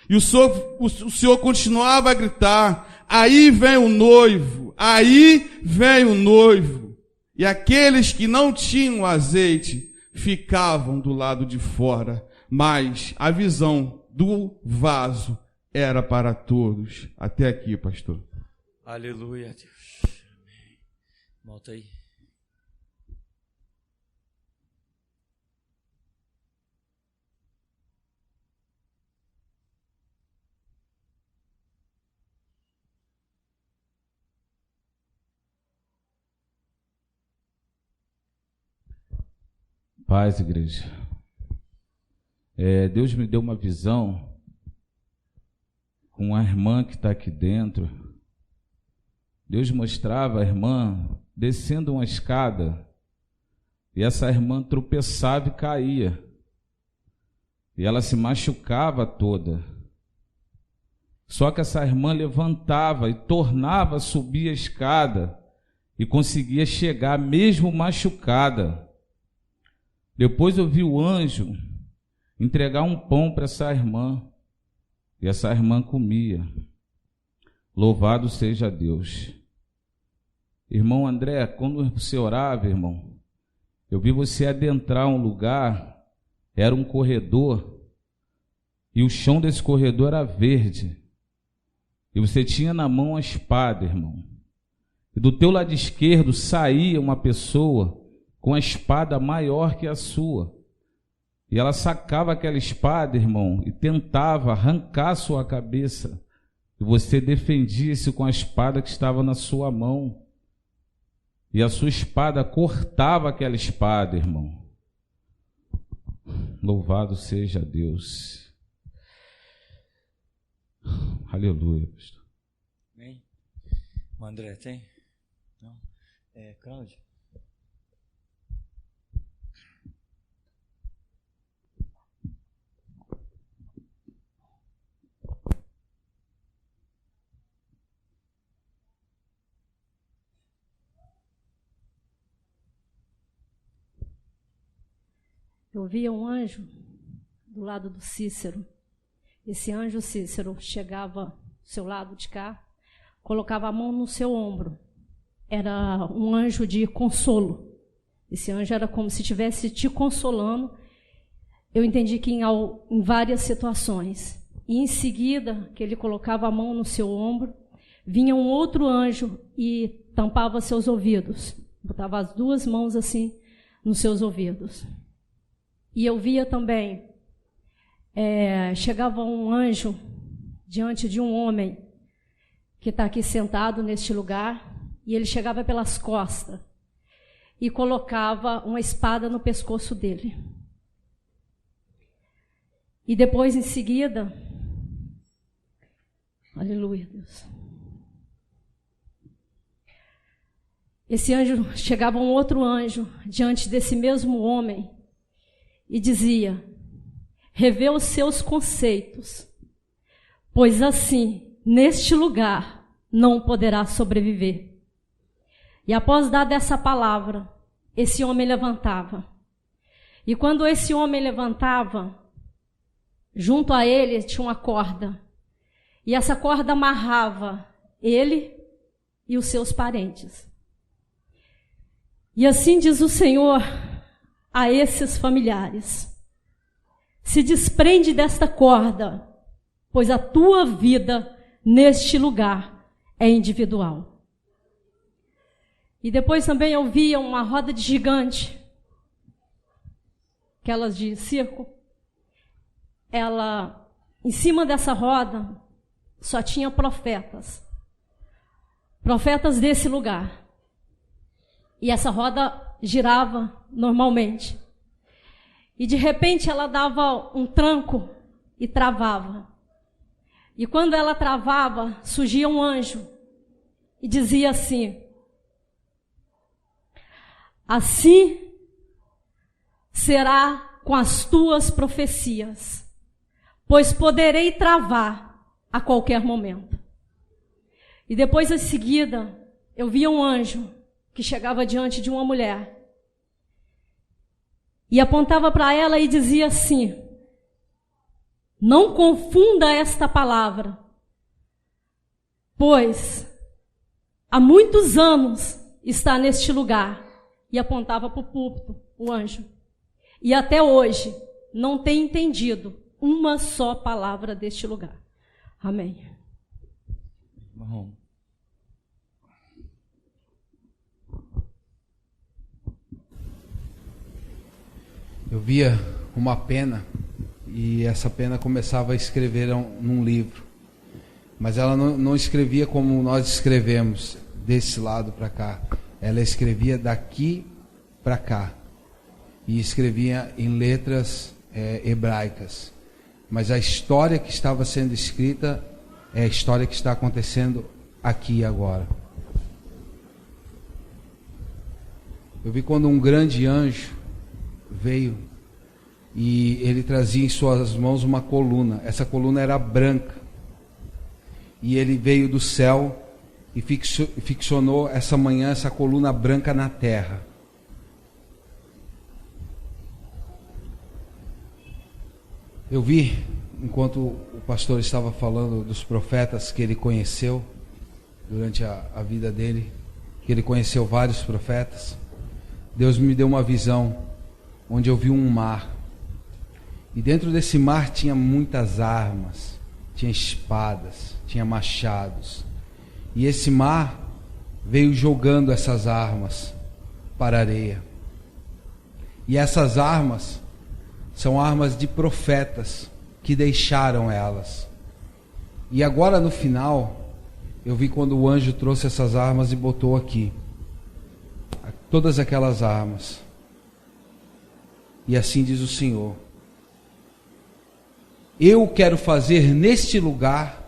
E o Senhor continuava a gritar: aí vem o noivo, aí vem o noivo. E aqueles que não tinham azeite ficavam do lado de fora. Mas a visão do vaso era para todos. Até aqui, pastor. Aleluia, Deus. Amém. Volta aí. Paz, igreja. Deus me deu uma visão com a irmã que está aqui dentro. Deus mostrava a irmã descendo uma escada e essa irmã tropeçava e caía. E ela se machucava toda. Só que essa irmã levantava e tornava a subir a escada e conseguia chegar mesmo machucada. Depois eu vi o anjo entregar um pão para essa irmã, e essa irmã comia. Louvado seja Deus. Irmão André, quando você orava, irmão, eu vi você adentrar um lugar, era um corredor, e o chão desse corredor era verde, e você tinha na mão a espada, irmão, e do teu lado esquerdo saía uma pessoa com a espada maior que a sua. E ela sacava aquela espada, irmão, e tentava arrancar a sua cabeça. E você defendia-se com a espada que estava na sua mão. E a sua espada cortava aquela espada, irmão. Louvado seja Deus. Aleluia, pastor. Amém. O André tem? Não? Cláudio? Eu via um anjo do lado do Cícero. Esse anjo Cícero chegava do seu lado de cá, colocava a mão no seu ombro. Era um anjo de consolo. Esse anjo era como se estivesse te consolando. Eu entendi que em várias situações. E em seguida, que ele colocava a mão no seu ombro, vinha um outro anjo e tampava seus ouvidos. Botava as duas mãos assim nos seus ouvidos. E eu via também, chegava um anjo diante de um homem que está aqui sentado neste lugar, e ele chegava pelas costas e colocava uma espada no pescoço dele. E depois, em seguida, Aleluia, Deus. Esse anjo, chegava um outro anjo diante desse mesmo homem e dizia: revê os seus conceitos, pois assim, neste lugar, não poderá sobreviver. E após dar essa palavra, esse homem levantava. E quando esse homem levantava, junto a ele tinha uma corda. E essa corda amarrava ele e os seus parentes. E assim diz o Senhor a esses familiares: se desprende desta corda, pois a tua vida neste lugar é individual. E depois também eu via uma roda de gigante, aquelas de circo. Ela, em cima dessa roda, só tinha profetas desse lugar. E essa roda girava normalmente. E de repente ela dava um tranco e travava. E quando ela travava, surgia um anjo e dizia assim: assim será com as tuas profecias, pois poderei travar a qualquer momento. E depois em seguida, eu via um anjo que chegava diante de uma mulher e apontava para ela e dizia assim: não confunda esta palavra, pois há muitos anos está neste lugar. E apontava para o púlpito, o anjo. E até hoje não tem entendido uma só palavra deste lugar. Amém. Bom. Eu via uma pena e essa pena começava a escrever num livro. Mas ela não escrevia como nós escrevemos, desse lado para cá. Ela escrevia daqui para cá. E escrevia em letras hebraicas. Mas a história que estava sendo escrita é a história que está acontecendo aqui e agora. Eu vi quando um grande anjo veio e ele trazia em suas mãos uma coluna. Essa coluna era branca. E ele veio do céu e ficcionou essa manhã essa coluna branca na terra. Eu vi, enquanto o pastor estava falando dos profetas que ele conheceu durante a vida dele, que ele conheceu vários profetas, Deus me deu uma visão onde eu vi um mar. E dentro desse mar tinha muitas armas, tinha espadas, tinha machados. E esse mar veio jogando essas armas para a areia. E essas armas são armas de profetas que deixaram elas. E agora no final, eu vi quando o anjo trouxe essas armas e botou aqui. Todas aquelas armas. E assim diz o Senhor: eu quero fazer neste lugar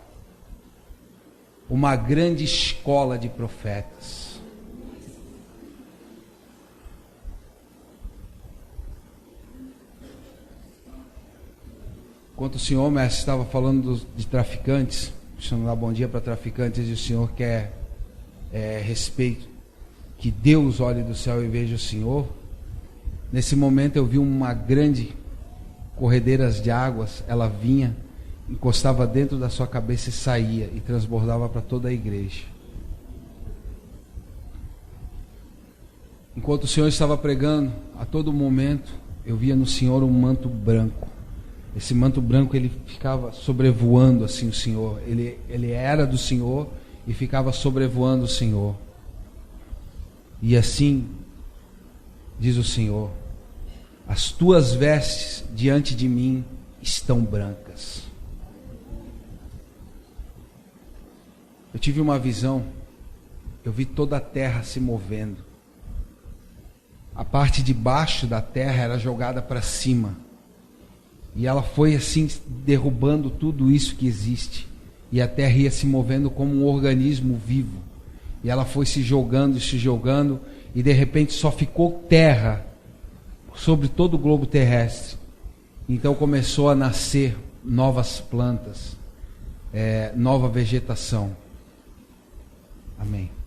uma grande escola de profetas. Enquanto o senhor, mestre, estava falando de traficantes, deixando dar bom dia para traficantes, e o senhor quer respeito, que Deus olhe do céu e veja o senhor. Nesse momento eu vi uma grande corredeiras de águas, ela vinha, encostava dentro da sua cabeça e saía, e transbordava para toda a igreja. Enquanto o Senhor estava pregando, a todo momento, eu via no Senhor um manto branco. Esse manto branco, ele ficava sobrevoando assim o Senhor. Ele era do Senhor e ficava sobrevoando o Senhor. E assim, diz o Senhor: as tuas vestes diante de mim estão brancas. Eu tive uma visão, eu vi toda a terra se movendo. A parte de baixo da terra era jogada para cima. E ela foi assim derrubando tudo isso que existe. e a terra ia se movendo como um organismo vivo. E ela foi se jogando, e de repente só ficou terra sobre todo o globo terrestre. Então começou a nascer novas plantas, nova vegetação. Amém.